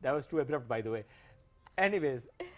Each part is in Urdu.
That was too abrupt by the way. Anyways,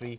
3,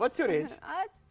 What's your age?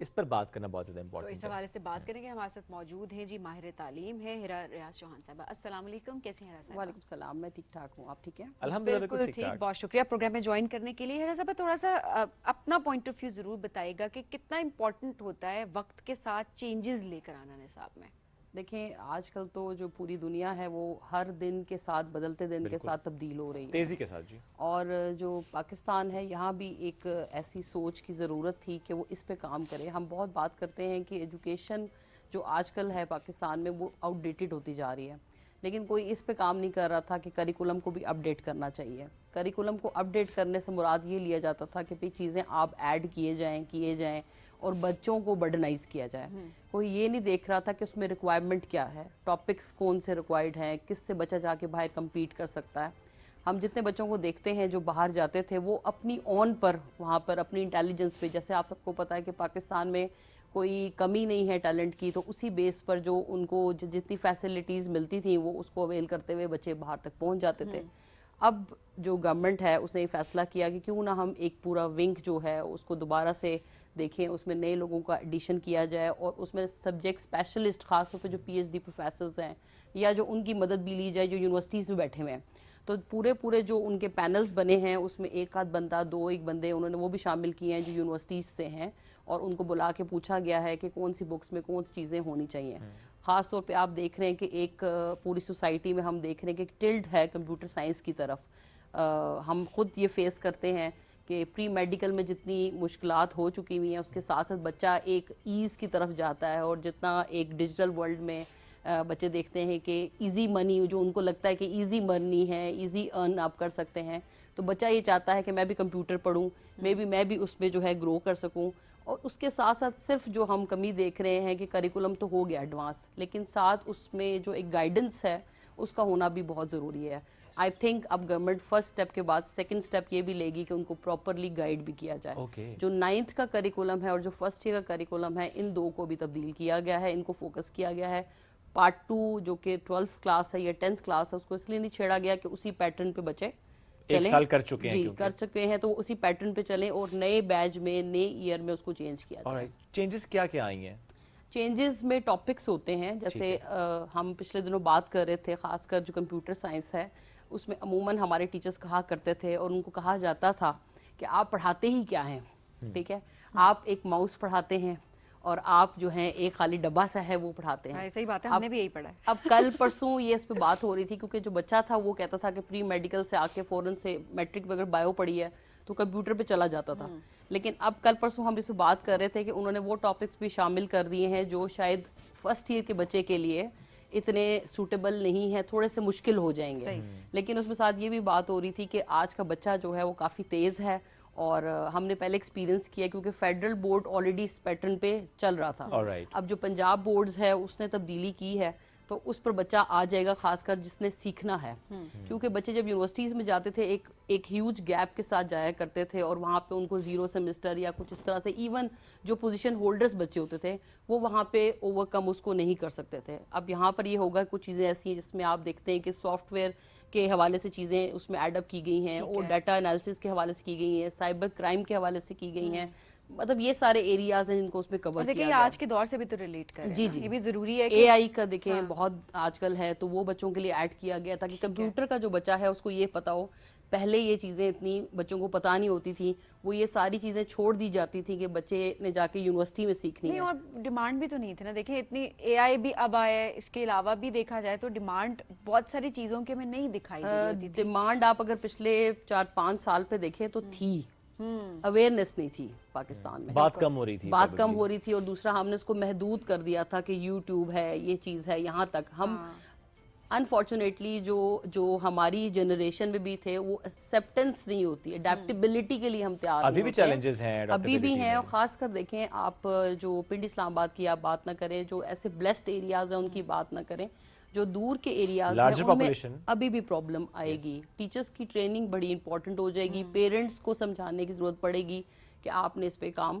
اس پر بات کرنا بہت زیادہ تو امپورٹنٹ اس ہے. حوالے سے بات کریں گے. ہمارے ساتھ موجود ہیں جی ماہر تعلیم ہے ہرا ریاض چوہان صاحبہ. السلام علیکم, کیسی ہیں ہرا صاحبہ؟ وعلیکم السلام, میں ٹھیک ٹھاک ہوں, آپ ٹھیک ہیں؟ الحمدللہ بالکل بالکل ٹھیک, ٹھاک. بہت شکریہ پروگرام میں جوائن کرنے کے لیے. ہرا صاحبہ تھوڑا سا اپنا پوائنٹ آف ویو ضرور بتائے گا کہ کتنا امپورٹنٹ ہوتا ہے وقت کے ساتھ چینجز لے کر آنا نصاب میں. دیکھیں آج کل تو جو پوری دنیا ہے وہ ہر دن کے ساتھ, بدلتے دن کے ساتھ تبدیل ہو رہی ہے تیزی کے ساتھ. جی, اور جو پاکستان ہے یہاں بھی ایک ایسی سوچ کی ضرورت تھی کہ وہ اس پہ کام کرے. ہم بہت بات کرتے ہیں کہ ایجوکیشن جو آج کل ہے پاکستان میں وہ آؤٹ ڈیٹڈ ہوتی جا رہی ہے, لیکن کوئی اس پہ کام نہیں کر رہا تھا کہ کریکولم کو بھی اپڈیٹ کرنا چاہیے. کریکولم کو اپڈیٹ کرنے سے مراد یہ لیا جاتا تھا کہ بھی چیزیں آپ ایڈ کیے جائیں اور بچوں کو برڈنائز کیا جائے. کوئی یہ نہیں دیکھ رہا تھا کہ اس میں ریکوائرمنٹ کیا ہے, ٹاپکس کون سے ریکوائرڈ ہیں, کس سے بچہ جا کے باہر کمپیٹ کر سکتا ہے. ہم جتنے بچوں کو دیکھتے ہیں جو باہر جاتے تھے وہ اپنی اون پر وہاں پر اپنی انٹیلیجنس پہ, جیسے آپ سب کو پتہ ہے کہ پاکستان میں کوئی کمی نہیں ہے ٹیلنٹ کی, تو اسی بیس پر جو ان کو جتنی فیسلٹیز ملتی تھیں وہ اس کو اویل کرتے ہوئے بچے باہر تک پہنچ جاتے تھے. اب جو گورنمنٹ ہے اس نے یہ فیصلہ کیا کہ کیوں نہ ہم ایک پورا ونگ جو ہے اس کو دوبارہ سے دیکھیں, اس میں نئے لوگوں کا ایڈیشن کیا جائے اور اس میں سبجیکٹ اسپیشلسٹ خاص طور پہ جو پی ایچ ڈی پروفیسرز ہیں یا جو ان کی مدد بھی لی جائے جو یونیورسٹیز میں بیٹھے ہوئے ہیں. تو پورے جو ان کے پینلز بنے ہیں اس میں ایک آدھ بندہ, ایک بندے انہوں نے وہ بھی شامل کیے ہیں جو یونیورسٹیز سے ہیں, اور ان کو بلا کے پوچھا گیا ہے کہ کون سی بکس میں کون سی چیزیں ہونی چاہیے. خاص طور پہ آپ دیکھ رہے ہیں کہ ایک پوری سوسائٹی میں ہم دیکھ رہے ہیں کہ ایک ٹلڈ ہے کمپیوٹر سائنس کی طرف. ہم خود یہ فیس کرتے ہیں کہ پری میڈیکل میں جتنی مشکلات ہو چکی ہوئی ہیں اس کے ساتھ ساتھ بچہ ایک ایز کی طرف جاتا ہے, اور جتنا ایک ڈیجیٹل ورلڈ میں بچے دیکھتے ہیں کہ ایزی منی, جو ان کو لگتا ہے کہ ایزی منی ہے, ایزی ارن آپ کر سکتے ہیں, تو بچہ یہ چاہتا ہے کہ میں بھی کمپیوٹر پڑھوں, میں بھی اس میں جو ہے گرو کر سکوں. اور اس کے ساتھ ساتھ صرف جو ہم کمی دیکھ رہے ہیں کہ کریکولم تو ہو گیا ایڈوانس, لیکن ساتھ اس میں جو ایک گائیڈنس ہے اس کا ہونا بھی بہت ضروری ہے. آئی تھنک اب گورنمنٹ فرسٹ سٹیپ کے بعد سیکنڈ سٹیپ یہ بھی لے گی کہ ان کو پراپرلی گائیڈ بھی کیا جائے. جو 9th کا کریکولم ہے اور جو فرسٹ ایئر کا کریکولم ہے ان دو کو بھی تبدیل کیا گیا ہے, ان کو فوکس کیا گیا ہے. پارٹ 2 جو کہ 12th کلاس ہے یا 10th کلاس ہے اس کو اس لیے نہیں چھیڑا گیا کہ اسی پیٹرن پہ بچے ایک سال کر چکے ہیں, جی کر چکے ہیں, تو اسی پیٹرن پہ چلیں اور نئے بیچ میں نئے ایئر میں اس کو چینج کیا جائے. چینجز کیا کیا آئی ہیں؟ چینجز میں ٹاپکس ہوتے ہیں, جیسے ہم پچھلے دنوں بات کر رہے تھے, خاص کر جو کمپیوٹر سائنس ہے اس میں عموماً ہمارے ٹیچرز کہا کرتے تھے اور ان کو کہا جاتا تھا کہ آپ پڑھاتے ہی کیا ہیں, ٹھیک ہے, آپ ایک ماؤس پڑھاتے ہیں اور آپ جو ہیں ایک خالی ڈبہ سا ہے وہ پڑھاتے ہیں. صحیح بات ہے, ہم نے بھی یہی پڑھا ہے. اب کل پرسوں یہ اس پہ بات ہو رہی تھی کیونکہ جو بچہ تھا وہ کہتا تھا کہ پری میڈیکل سے آ کے فوراً سے میٹرک میں اگر بایو پڑھی ہے تو کمپیوٹر پہ چلا جاتا تھا. لیکن اب کل پرسوں ہم اس پہ بات کر رہے تھے کہ انہوں نے وہ ٹاپکس بھی شامل کر دیے ہیں جو شاید فرسٹ ایئر کے بچے کے لیے اتنے سوٹیبل نہیں ہے, تھوڑے سے مشکل ہو جائیں گے. لیکن اس میں ساتھ یہ بھی بات ہو رہی تھی کہ آج کا بچہ جو ہے وہ کافی تیز ہے, اور ہم نے پہلے ایکسپیرینس کیا کیونکہ فیڈرل بورڈ آلریڈی اس پیٹرن پہ چل رہا تھا. اب جو پنجاب بورڈز ہے اس نے تبدیلی کی ہے تو اس پر بچہ آ جائے گا, خاص کر جس نے سیکھنا ہے. کیونکہ بچے جب یونیورسٹیز میں جاتے تھے ایک ہیوج گیپ کے ساتھ جایا کرتے تھے, اور وہاں پہ ان کو 0 سیمسٹر یا کچھ اس طرح سے, ایون جو پوزیشن ہولڈرز بچے ہوتے تھے وہ وہاں پہ اوور کم اس کو نہیں کر سکتے تھے. اب یہاں پر یہ ہوگا کچھ چیزیں ایسی ہیں جس میں آپ دیکھتے ہیں کہ سافٹ ویئر کے حوالے سے چیزیں اس میں ایڈ اپ کی گئی ہیں, اور ڈیٹا انالیسس کے حوالے سے کی گئی ہیں, سائبر کرائم کے حوالے سے کی گئی ہیں. مطلب یہ سارے ایریاز ہیں جن کو اس میں کور کیا دیکھیں آج کے دور سے بھی تو ریلیٹ کر رہے ہیں, یہ بھی ضروری ہے کہ اے آئی کا دیکھیں بہت آج کل ہے تو وہ بچوں کے لیے ایڈ کیا گیا تاکہ کمپیوٹر کا جو بچہ ہے اس کو یہ پتا ہو. پہلے یہ چیزیں اتنی بچوں کو پتہ نہیں ہوتی تھیں, وہ یہ ساری چیزیں چھوڑ دی جاتی تھیں کہ بچے نے جا کے یونیورسٹی میں سیکھنی ہے. اور ڈیمانڈ بھی تو نہیں تھی نا, دیکھیں اتنی اے آئی بھی اب آیا ہے, اس کے علاوہ بھی دیکھا جائے تو ڈیمانڈ بہت ساری چیزوں کے میں نہیں دکھائی دی. ڈیمانڈ آپ اگر پچھلے 4-5 سال پہ دیکھیں تو تھی, اویئرنیس نہیں تھی پاکستان میں, بات کم ہو رہی تھی, اور دوسرا ہم نے اس کو محدود کر دیا تھا کہ یوٹیوب ہے, یہ چیز ہے, یہاں تک. ہم انفارچونیٹلی جو ہماری جنریشن میں بھی تھے وہ ایکسیپٹنس نہیں ہوتی, اڈیپٹیبلٹی کے لیے ہم تیار نہیں ہوتے. ابھی بھی چیلنجز ہیں, ابھی بھی ہیں, اور خاص کر دیکھیں آپ جو پنڈ اسلام آباد کی آپ بات نہ کریں, جو ایسے بلیسڈ ایریاز ہیں ان کی بات نہ کریں, جو دور کے ایریاز ہیں ان میں ابھی بھی پرابلم آئے گی. ٹیچرز کی ٹریننگ بڑی امپورٹنٹ ہو جائے گی, پیرنٹس کو سمجھانے کی ضرورت پڑے گی کہ آپ نے اس پہ کام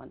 1,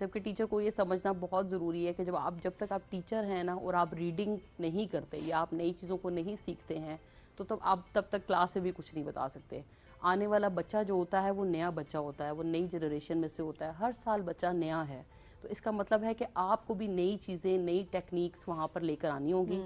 جبکہ ٹیچر کو یہ سمجھنا بہت ضروری ہے کہ جب تک آپ ٹیچر ہیں نا اور آپ ریڈنگ نہیں کرتے یا آپ نئی چیزوں کو نہیں سیکھتے ہیں تو تب تک کلاس سے بھی کچھ نہیں بتا سکتے. آنے والا بچہ جو ہوتا ہے وہ نیا بچہ ہوتا ہے, وہ نئی جنریشن میں سے ہوتا ہے, ہر سال بچہ نیا ہے, تو اس کا مطلب ہے کہ آپ کو بھی نئی چیزیں, نئی ٹیکنیکس وہاں پر لے کر آنی ہوں گی.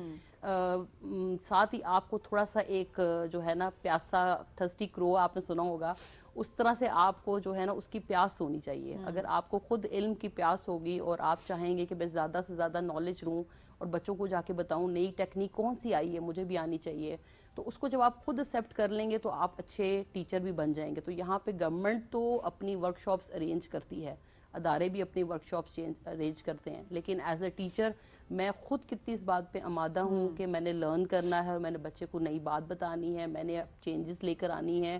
ساتھ ہی آپ کو تھوڑا سا ایک جو ہے نا پیاسا تھرسٹی کرو آپ نے سنا ہوگا, اس طرح سے آپ کو جو ہے نا اس کی پیاس ہونی چاہیے. اگر آپ کو خود علم کی پیاس ہوگی اور آپ چاہیں گے کہ میں زیادہ سے زیادہ نالج لوں اور بچوں کو جا کے بتاؤں نئی ٹیکنیک کون سی آئی ہے مجھے بھی آنی چاہیے, تو اس کو جب آپ خود ایکسیپٹ کر لیں گے تو آپ اچھے ٹیچر بھی بن جائیں گے. تو یہاں پہ گورنمنٹ تو اپنی ورک شاپس ارینج کرتی ہے, ادارے بھی اپنی ورک شاپس ارینج کرتے ہیں, لیکن ایز اے ٹیچر میں خود کتنی اس بات پہ آمادہ ہوں کہ میں نے لرن کرنا ہے اور میں نے بچے کو نئی بات بتانی ہے, میں نے چینجز لے کر آنی ہے,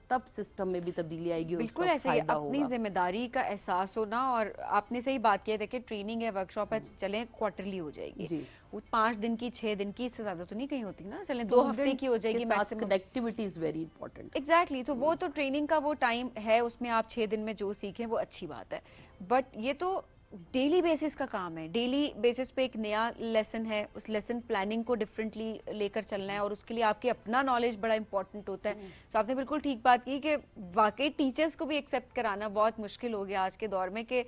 تب سسٹم میں بھی تبدیلی آئے گی. بالکل ایسے ہی اپنی ذمہ داری کا احساس ہونا. اور آپ نے صحیح بات کی ہے, دیکھیں ٹریننگ ہے, ورک شاپ ہے, چلیں کوارٹرلی ہو جائے گی, وہ 5 دن کی 6 دن کی, اس سے زیادہ تو نہیں کہیں ہوتی نا, چلیں 2 ہفتے کی ہو جائے گی maximum. Connectivity is very important. Exactly, تو وہ تو ٹریننگ کا وہ ٹائم ہے, اس میں آپ 6 دن میں جو سیکھیں وہ اچھی بات ہے, بٹ یہ تو ڈیلی بیسس کا کام ہے. ڈیلی بیسس پہ ایک نیا لیسن ہے, اس لیسن پلاننگ کو ڈفرینٹلی لے کر چلنا ہے, اور اس کے لیے آپ کے اپنا نالج بڑا امپورٹنٹ ہوتا ہے. تو آپ نے بالکل ٹھیک بات کی کہ واقعی ٹیچرز کو بھی ایکسیپٹ کرانا بہت مشکل ہو گیا آج کے دور میں, کہ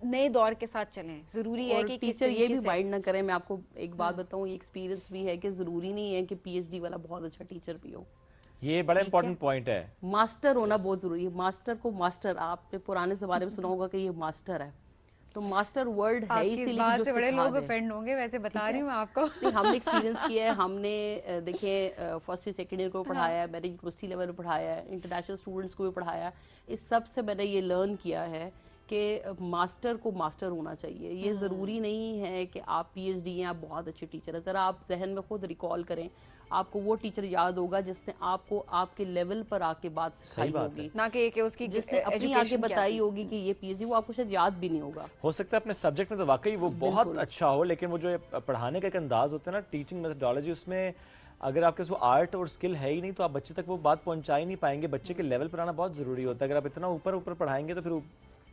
نئے دور کے ساتھ چلیں. ضروری ہے کہ ٹیچر یہ بھی مائنڈ نہ کریں. میں آپ کو ایک بات بتاؤں, یہ ایکسپیرینس بھی ہے کہ ضروری نہیں ہے کہ پی ایچ ڈی والا بہت اچھا ٹیچر بھی ہو. یہ بڑا امپورٹنٹ پوائنٹ ہے, ماسٹر ہونا بہت ضروری ہے. ماسٹر کو ماسٹر, آپ نے پرانے زمانے میں سنا ہوگا کہ یہ ماسٹر ہے, تو ماسٹر ورڈ ہے اسی لیے جو بڑے لوگ افینڈ ہوں گے, ویسے بتا رہی ہوں آپ کو. ہم نے ایکسپیرینس کیا ہے, ہم نے دیکھیں فرسٹ ایئر سیکنڈ ایئر کو پڑھایا ہے, میں نے یونیورسٹی لیول میں پڑھایا ہے, انٹرنیشنل اسٹوڈنٹس کو بھی پڑھایا ہے. اس سب سے میں نے یہ لرن کیا ہے کہ ماسٹر کو ماسٹر ہونا چاہیے. یہ ضروری نہیں ہے کہ آپ پی ایچ ڈی ہیں, آپ بہت اچھے ٹیچر ہیں. ذرا آپ ذہن میں خود ریکال کریں, آپ کو وہ ٹیچر یاد ہوگا جس نے آپ کو آپ کے لیول پر آ کے بات سکھائی ہوگی, نہ کہ اس کی جس نے اپنی آ کے بتائی ہوگی کہ یہ پی ایچ ڈی, وہ آپ کو شاید یاد بھی نہیں ہوگا. ہو سکتا ہے اپنے سبجیکٹ میں تو واقعی وہ بہت اچھا ہو, لیکن وہ جو پڑھانے کا ایک انداز ہوتا ہے نا, ٹیچنگ میتھڈالوجی, اس میں اگر آپ کے وہ آرٹ اور اسکل ہے ہی نہیں تو آپ بچے تک وہ بات پہنچا ہی نہیں پائیں گے. بچے کے لیول پر آنا بہت ضروری ہوتا ہے. اگر آپ اتنا اوپر پڑھائیں گے تو پھر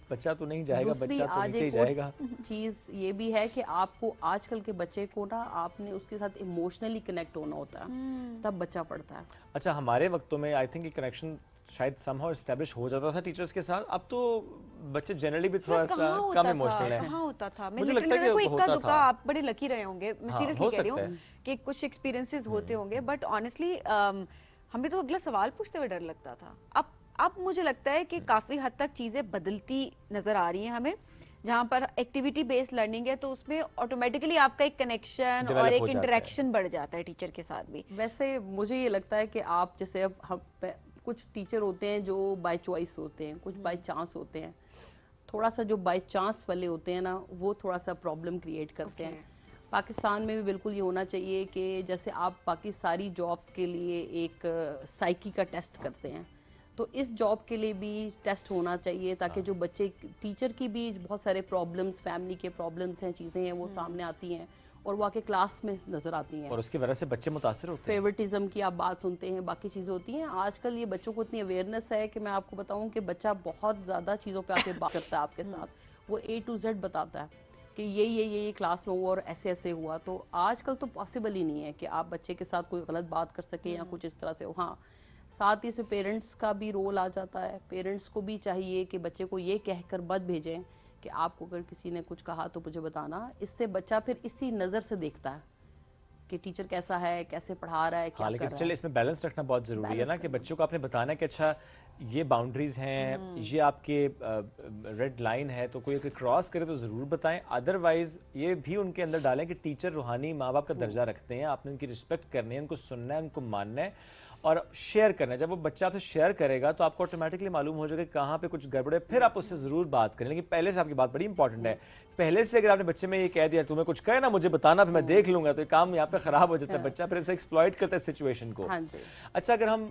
بچہ تو نہیں جائے گا, بچہ تو نیچے ہی جائے گا. چیز یہ بھی ہے کہ آپ کو آج کل کے بچے کو نا, آپ نے اس کے ساتھ ایموشنلی کنیکٹ ہونا ہوتا ہے, تب بچہ پڑھتا ہے. اچھا, ہمارے وقتوں میں آئی تھنک یہ کنیکشن شاید سم ہاؤ اسٹیبلش ہو جاتا تھا ٹیچرز کے ساتھ. اب تو بچے جنرلی بھی تھوڑا سا کم ایموشنل ہیں. کہاں ہوتا تھا, مجھے لگتا ہے کہ کوئی ہوتا اکا دکا, آپ بڑے لکی رہے ہوں گے, میں سیریسلی کہہ رہی ہوں کہ کچھ ایکسپیرینسز ہوتے ہوں گے, بٹ آنیسٹلی ہمیں تو اگلا سوال پوچھتے ہوئے ڈر لگتا تھا. اب مجھے لگتا ہے کہ کافی حد تک چیزیں بدلتی نظر آ رہی ہیں ہمیں. جہاں پر ایکٹیویٹی بیسڈ لرننگ ہے تو اس میں آٹومیٹکلی آپ کا ایک کنیکشن اور ایک انٹریکشن بڑھ جاتا ہے ٹیچر کے ساتھ بھی. ویسے مجھے یہ لگتا ہے کہ آپ جیسے اب کچھ ٹیچر ہوتے ہیں جو بائی چوائس ہوتے ہیں, کچھ بائی چانس ہوتے ہیں. تھوڑا سا جو بائی چانس والے ہوتے ہیں نا, وہ تھوڑا سا پرابلم کریٹ کرتے ہیں. پاکستان میں بھی بالکل یہ ہونا چاہیے کہ جیسے آپ باقی ساری جابس کے لیے ایک سائیکی کا ٹیسٹ کرتے ہیں, تو اس جاب کے لیے بھی ٹیسٹ ہونا چاہیے, تاکہ جو بچے, ٹیچر کی بھی بہت سارے پرابلمس, فیملی کے پرابلمس ہیں, چیزیں ہیں, وہ سامنے آتی ہیں اور وہ آ کے کلاس میں نظر آتی ہیں, اور اس کی وجہ سے بچے متاثر ہوتے ہیں. فیورٹزم کی آپ بات سنتے ہیں, باقی چیزیں ہوتی ہیں. آج کل یہ بچوں کو اتنی اویئرنیس ہے کہ میں آپ کو بتاؤں کہ بچہ بہت زیادہ چیزوں پہ آ کے بات کرتا ہے آپ کے ساتھ, وہ A to Z بتاتا ہے کہ یہ کلاس میں ہوا اور ایسے ہوا. تو آج کل تو پاسبل ہی نہیں ہے کہ آپ بچے کے ساتھ کوئی غلط بات کر سکیں یا کچھ اس طرح سے. ہاں, ساتھ ہی اس میں پیرنٹس کا بھی رول آ جاتا ہے. پیرنٹس کو بھی چاہیے کہ بچے کو یہ کہہ کر مت بھیجیں کہ آپ کو اگر کسی نے کچھ کہا تو مجھے بتانا. اس سے بچہ پھر اسی نظر سے دیکھتا ہے کہ ٹیچر کیسا ہے, کیسے پڑھا رہا ہے, کیا کر رہا ہے. لیکن اسٹل اس میں بیلنس رکھنا بہت ضروری ہے نا, کہ بچوں کو آپ نے بتانا کہ اچھا یہ باؤنڈریز ہیں, یہ آپ کے ریڈ لائن ہے, تو کوئی اگر کراس کرے تو ضرور بتائیں. ادروائز یہ بھی ان کے اندر ڈالیں کہ ٹیچر روحانی ماں باپ کا درجہ رکھتے ہیں, آپ نے ان کی رسپیکٹ کرنی ہے, ان کو سننا ہے, ان کو ماننا ہے اور شیئر کرنا ہے. جب وہ بچہ آپ سے شیئر کرے گا تو آپ کو آٹومیٹکلی معلوم ہو جائے گا کہاں پہ کچھ گڑبڑ ہے, پھر آپ اس سے ضرور بات کریں. لیکن پہلے سے آپ کی بات بڑی امپورٹنٹ ہے, پہلے سے اگر آپ نے بچے میں یہ کہہ دیا تمہیں کچھ کہے نا مجھے بتانا, پھر میں دیکھ لوں گا, تو یہ کام یہاں پہ خراب ہو جاتا ہے. بچہ پھر اسے ایکسپلائٹ کرتا ہے سچویشن کو. اچھا, اگر ہم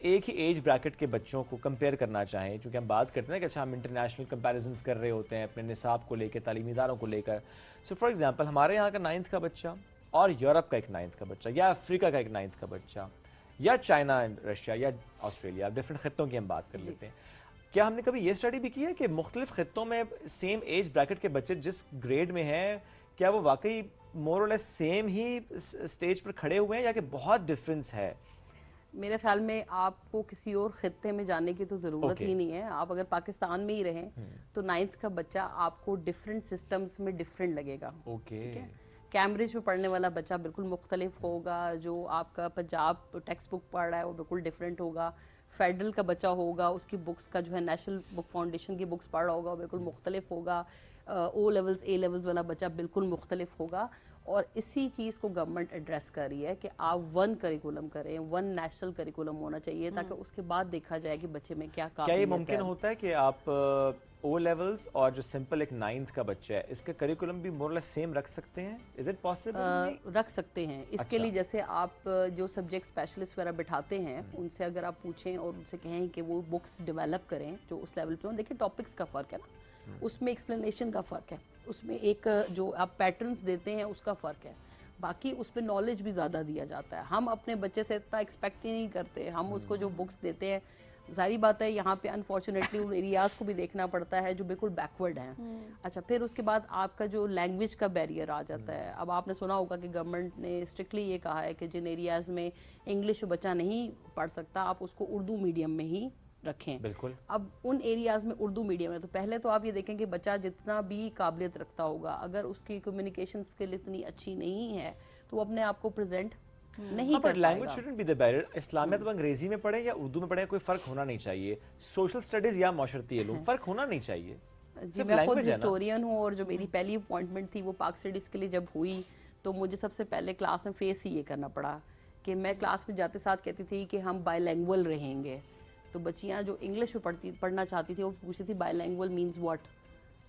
ایک ہی ایج بریکٹ کے بچوں کو کمپیئر کرنا چاہیں, چونکہ ہم بات کرتے ہیں کہ اچھا ہم انٹرنیشنل کمپیریزنس کر رہے ہوتے ہیں اپنے نصاب کو لے کے, تعلیمی اداروں کو لے کر. سو فار ایگزامپل ہمارے یہاں کا 9th کا بچہ اور یورپ کا ایک 9th کا بچہ, یا افریقہ کا ایک 9th کا بچہ, یا چائنا اینڈ رشیا یا آسٹریلیا, ڈفرینٹ خطوں کی ہم بات کر لیتے ہیں. کیا ہم نے کبھی یہ اسٹڈی بھی کی ہے کہ مختلف خطوں میں سیم ایج بریکٹ کے بچے جس گریڈ میں ہیں کیا وہ واقعی مور اور لیس سیم ہی اسٹیج پر کھڑے ہوئے ہیں یا کہ بہت ڈفرینس ہے؟ میرے خیال میں آپ کو کسی اور خطے میں جانے کی تو ضرورت ہی نہیں ہے. آپ اگر پاکستان میں ہی رہیں تو 9th کا بچہ آپ کو ڈفرینٹ سسٹمز میں ڈفرینٹ لگے گا. ٹھیک ہے, کیمبرج میں پڑھنے والا بچہ بالکل مختلف ہوگا, جو آپ کا پنجاب ٹیکسٹ بک پڑھ رہا ہے وہ بالکل ڈفرینٹ ہوگا. فیڈرل کا بچہ ہوگا, اس کی بکس کا جو ہے نیشنل بک فاؤنڈیشن کی بکس پڑھ رہا ہوگا وہ بالکل مختلف ہوگا. او لیولز اے لیولز والا بچہ بالکل مختلف ہوگا. اور اسی چیز کو گورنمنٹ ایڈریس کر رہی ہے کہ آپ ون کریکولم کریں, ون نیشنل کریکولم ہونا چاہیے تاکہ اس کے بعد دیکھا جائے کہ بچے میں کیا کیا یہ ممکن ہوتا ہے کہ آپ او لیولز اور جو سمپل ایک 9th کا بچہ ہے اس کا کریکولم بھی مور اور لیس سیم رکھ سکتے ہیں؟ Is it possible? رکھ سکتے ہیں. اس کے لیے جیسے آپ جو سبجیکٹ اسپیشلسٹ وغیرہ بٹھاتے ہیں ان سے اگر آپ پوچھیں اور ان سے کہیں کہ وہ بکس ڈیولپ کریں جو اس لیول پہ ہوں. دیکھیں ٹاپکس کا فرق ہے نا, اس میں ایکسپلینیشن کا فرق ہے, اس میں ایک جو آپ پیٹرنز دیتے ہیں اس کا فرق ہے. باقی اس پہ نالج بھی زیادہ دیا جاتا ہے. ہم اپنے بچے سے اتنا ایکسپیکٹ ہی نہیں کرتے. ہم اس کو جو بکس دیتے ہیں, ظاہری بات ہے یہاں پہ انفارچونیٹلی ان ایریاز کو بھی دیکھنا پڑتا ہے جو بالکل بیکورڈ ہیں. اچھا, پھر اس کے بعد آپ کا جو لینگویج کا بیریئر آ جاتا ہے. اب آپ نے سنا ہوگا کہ گورنمنٹ نے اسٹرکٹلی یہ کہا ہے کہ جن ایریاز میں انگلش بچہ نہیں پڑھ سکتا آپ اس کو اردو میڈیم میں ہی رکھیں. بالکل. اب ان ایریاز میں اردو میڈیم ہے تو پہلے تو آپ یہ دیکھیں کہ بچہ جتنا بھی قابلیت رکھتا ہوگا اگر اس کی کمیونیکیشن اسکل اتنی اچھی نہیں ہے تو وہ اپنے آپ کو پریزنٹ نہیں کر پائے گا. Language shouldn't be the barrier. اسلامیت اب انگریزی میں پڑھیں یا اردو میں پڑھیں کوئی فرق ہونا نہیں چاہیے. سوشل اسٹڈیز یا معاشرتی علوم فرق ہونا نہیں چاہیے. جی, میں خود ہسٹورین ہوں اور جو میری پہلی اپوائنٹمنٹ تھی وہ پاک اسٹڈیز کے لیے جب ہوئی تو مجھے سب سے پہلے کلاس میں فیس ہی یہ کرنا پڑا کہ میں کلاس میں جاتے ساتھ کہتی تھی کہ ہم بائی لینگول رہیں گے. تو بچیاں جو انگلش میں پڑھنا چاہتی تھیں وہ پوچھتی تھی بائی لینگول مینز واٹ.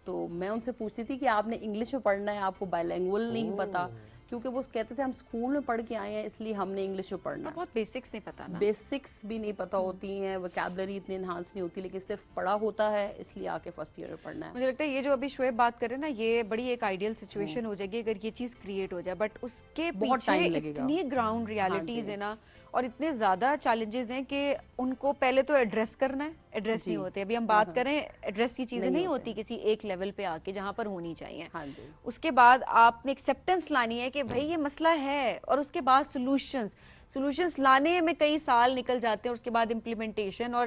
تو میں ان سے پوچھتی تھی کہ آپ نے انگلش میں پڑھنا ہے, آپ کو بائی لینگول نہیں پتا, کیونکہ وہ کہتے تھے ہم اسکول میں پڑھ کے آئے ہیں اس لیے ہم نے انگلش میں پڑھنا ہے. بہت بیسکس نہیں پتا نا, بیسکس بھی نہیں پتا ہوتی ہیں, وکیبلری اتنی انہانس نہیں ہوتی, لیکن صرف پڑھا ہوتا ہے اس لیے آ کے فرسٹ ایئر میں پڑھنا ہے. مجھے لگتا ہے یہ جو ابھی شعیب بات کرے نا یہ بڑی ایک آئیڈیل سچویشن ہو جائے گی اگر یہ چیز کریٹ ہو جائے, بٹ اس کے پیچھے اتنی گراؤنڈ ریالٹیز ہیں نا اور اتنے زیادہ چیلنجز ہیں کہ ان کو پہلے تو ایڈریس کرنا ہے. ایڈریس نہیں ہوتے. ابھی ہم بات کریں ایڈریس کی چیزیں نہیں ہوتی کسی ایک لیول پہ آ کے جہاں پر ہونی چاہیے. اس کے بعد آپ نے ایکسیپٹنس لانی ہے کہ بھائی یہ مسئلہ ہے, اور اس کے بعد سولوشنز لانے میں کئی سال نکل جاتے ہیں, اور اس کے بعد امپلیمنٹیشن. اور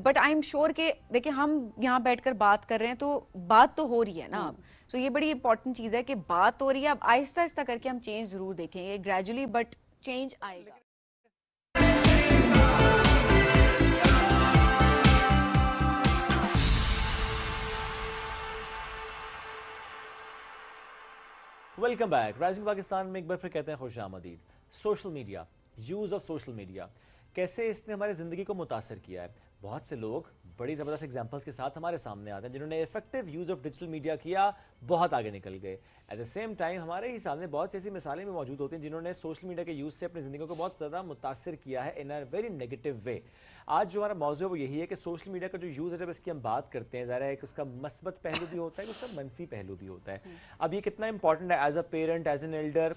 بٹ آئی ایم شیور کہ دیکھیں ہم یہاں بیٹھ کر بات کر رہے ہیں تو بات تو ہو رہی ہے نا. سو یہ بڑی امپورٹنٹ چیز ہے کہ بات ہو رہی ہے. اب آہستہ آہستہ کر کے ہم چینج ضرور دیکھیں گے, گریجولی, بٹ چینج آئے گا. Welcome back. رائزنگ پاکستان میں ایک بار پھر کہتے ہیں خوش آمدید. Social media, use of social media, کیسے اس نے ہماری زندگی کو متاثر کیا ہے. بہت سے لوگ بڑی زبردست ایگزامپلس کے ساتھ ہمارے سامنے آتے ہیں جنہوں نے effective use of digital media کیا, بہت آگے نکل گئے. ایٹ دا سیم ٹائم ہمارے ہی سامنے بہت سی ایسی مثالیں بھی موجود ہوتی ہیں جنہوں نے سوشل میڈیا کے یوز سے اپنی زندگی کو بہت زیادہ متاثر کیا ہے ان اے ویری نیگیٹو وے. آج جو ہمارا موضوع ہے وہ یہی ہے کہ سوشل میڈیا کا جو یوز ہے جب اس کی ہم بات کرتے ہیں, ظاہر ہے کہ اس کا مثبت پہلو بھی ہوتا ہے, اس کا منفی پہلو بھی ہوتا ہے. اب یہ کتنا امپورٹنٹ ہے as a parent, as an elder,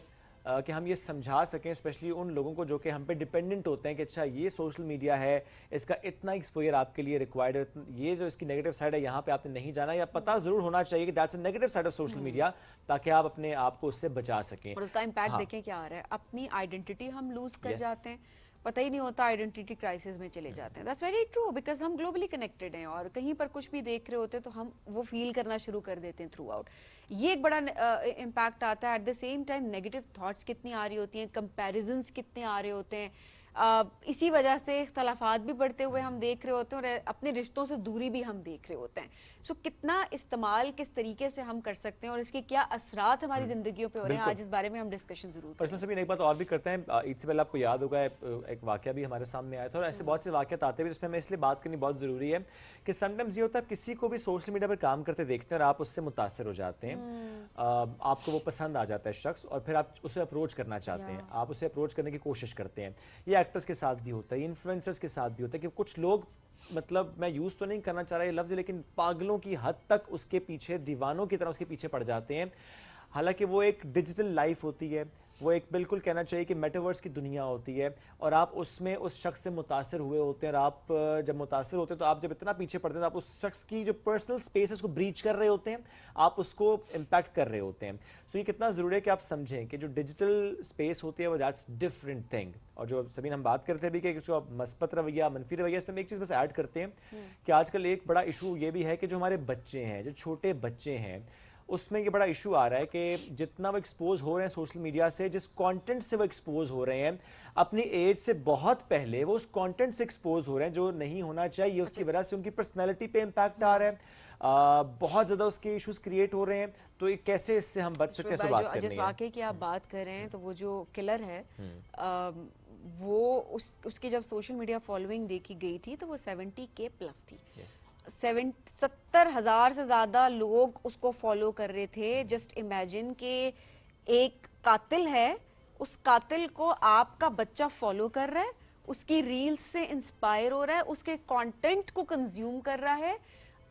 کہ ہم یہ سمجھا سکیں اسپیشلی ان لوگوں کو جو کہ ہم پہ ڈپینڈنٹ ہوتے ہیں کہ اچھا یہ سوشل میڈیا ہے, اس کا اتنا ایکسپوجر آپ کے لیے ریکوائرڈ ہے, یہ جو اس کی نیگیٹو سائڈ ہے یہاں پہ آپ نے نہیں جانا, یا پتہ ضرور ہونا چاہیے کہ that's a negative side of social media, تاکہ آپ اپنے آپ کو اس سے بچا سکیں. اور اس کا امپیکٹ دیکھیں کیا آ رہا ہے. اپنی آئیڈینٹی ہم لوز کر جاتے ہیں, پتہ ہی نہیں ہوتا, آئیڈینٹی کرائسس میں چلے جاتے ہیں. دیٹس ویری ٹرو, بیکاز ہم گلوبلی کنیکٹڈ ہیں اور کہیں پر کچھ بھی دیکھ رہے ہوتے ہیں تو ہم وہ فیل کرنا شروع کر دیتے ہیں تھرو آؤٹ. یہ ایک بڑا امپیکٹ آتا ہے. At the same time negative thoughts کتنی آ رہی ہوتی ہیں, کمپیریزنس کتنے آ رہے ہوتے ہیں, اسی وجہ سے اختلافات بھی بڑھتے ہوئے ہم دیکھ رہے ہوتے ہیں اور اپنے رشتوں سے دوری بھی ہم دیکھ رہے ہوتے ہیں. سو کتنا استعمال کس طریقے سے ہم کر سکتے ہیں اور اس کے کیا اثرات ہماری زندگیوں پہ ہو رہے ہیں, آج اس بارے میں ہم ڈسکشن ضرور کریں. اس میں سے بھی ایک بات اور بھی کرتے ہیں. عید سے پہلے آپ کو یاد ہوگا ایک واقعہ بھی ہمارے سامنے آیا تھا, اور ایسے بہت سے واقعات آتے ہیں جس میں ہمیں اس لیے بات کرنی بہت ضروری ہے کہ سم ٹائمز یہ ہوتا ہے کسی کو بھی سوشل میڈیا پر کام کرتے دیکھتے ہیں اور آپ اس سے متاثر ہو جاتے ہیں, آپ کو وہ پسند آ جاتا ہے شخص, اور پھر آپ اسے اپروچ کرنا چاہتے ہیں, آپ اسے اپروچ کرنے کی کوشش کرتے ہیں. یہ ایکٹرز کے ساتھ بھی ہوتا ہے, یہ انفلوئنسرز کے ساتھ بھی ہوتا ہے کہ کچھ لوگ, مطلب میں یوز تو نہیں کرنا چاہ رہا یہ لفظ, لیکن پاگلوں کی حد تک اس کے پیچھے, دیوانوں کی طرح اس کے پیچھے پڑ جاتے ہیں. حالانکہ وہ ایک ڈیجیٹل لائف ہوتی ہے, وہ ایک بالکل کہنا چاہیے کہ میٹاورس کی دنیا ہوتی ہے اور آپ اس میں اس شخص سے متاثر ہوئے ہوتے ہیں, اور آپ جب متاثر ہوتے ہیں تو آپ جب اتنا پیچھے پڑتے ہیں تو آپ اس شخص کی جو پرسنل اسپیس ہے اس کو بریچ کر رہے ہوتے ہیں, آپ اس کو امپیکٹ کر رہے ہوتے ہیں. سو یہ کتنا ضروری ہے کہ آپ سمجھیں کہ جو ڈیجیٹل اسپیس ہوتی ہے وہ دیٹس ڈفرینٹ تھنگ. اور جو سبین ہم بات کرتے بھی کہ جو مثبت رویہ منفی رویہ, اس میں ایک چیز بس ایڈ کرتے ہیں کہ آج کل ایک بڑا ایشو یہ بھی ہے کہ جو ہمارے بچے ہیں, جو چھوٹے بچے ہیں, اس میں یہ بڑا ایشو آ رہا ہے کہ جتنا وہ ایکسپوز ہو رہے ہیں سوشل میڈیا سے, جس کانٹینٹ سے وہ ایکسپوز ہو رہے ہیں اپنی ایج سے بہت پہلے, وہ اس کانٹینٹ سے ایکسپوز ہو رہے ہیں جو نہیں ہونا چاہیے. اس کی وجہ سے ان کی پرسنالٹی پہ امپیکٹ آ رہا ہے, بہت زیادہ اس کے ایشوز کریٹ ہو رہے ہیں. تو یہ کیسے اس سے ہم بچ سکتے ہیں, اس پہ بات کرنی جس ہے. واقعے کی آپ بات کر رہے ہیں تو وہ جو کلر ہے وہ اس کی جب سوشل میڈیا فالوئنگ دیکھی گئی تھی تو وہ 70K پلس تھی. 70,000 سے زیادہ لوگ اس کو فالو کر رہے تھے. جسٹ امیجن کہ ایک قاتل ہے, اس قاتل کو آپ کا بچہ فالو کر رہا ہے, اس کی ریلز سے انسپائر ہو رہا ہے, اس کے کانٹینٹ کو کنزیوم کر رہا ہے,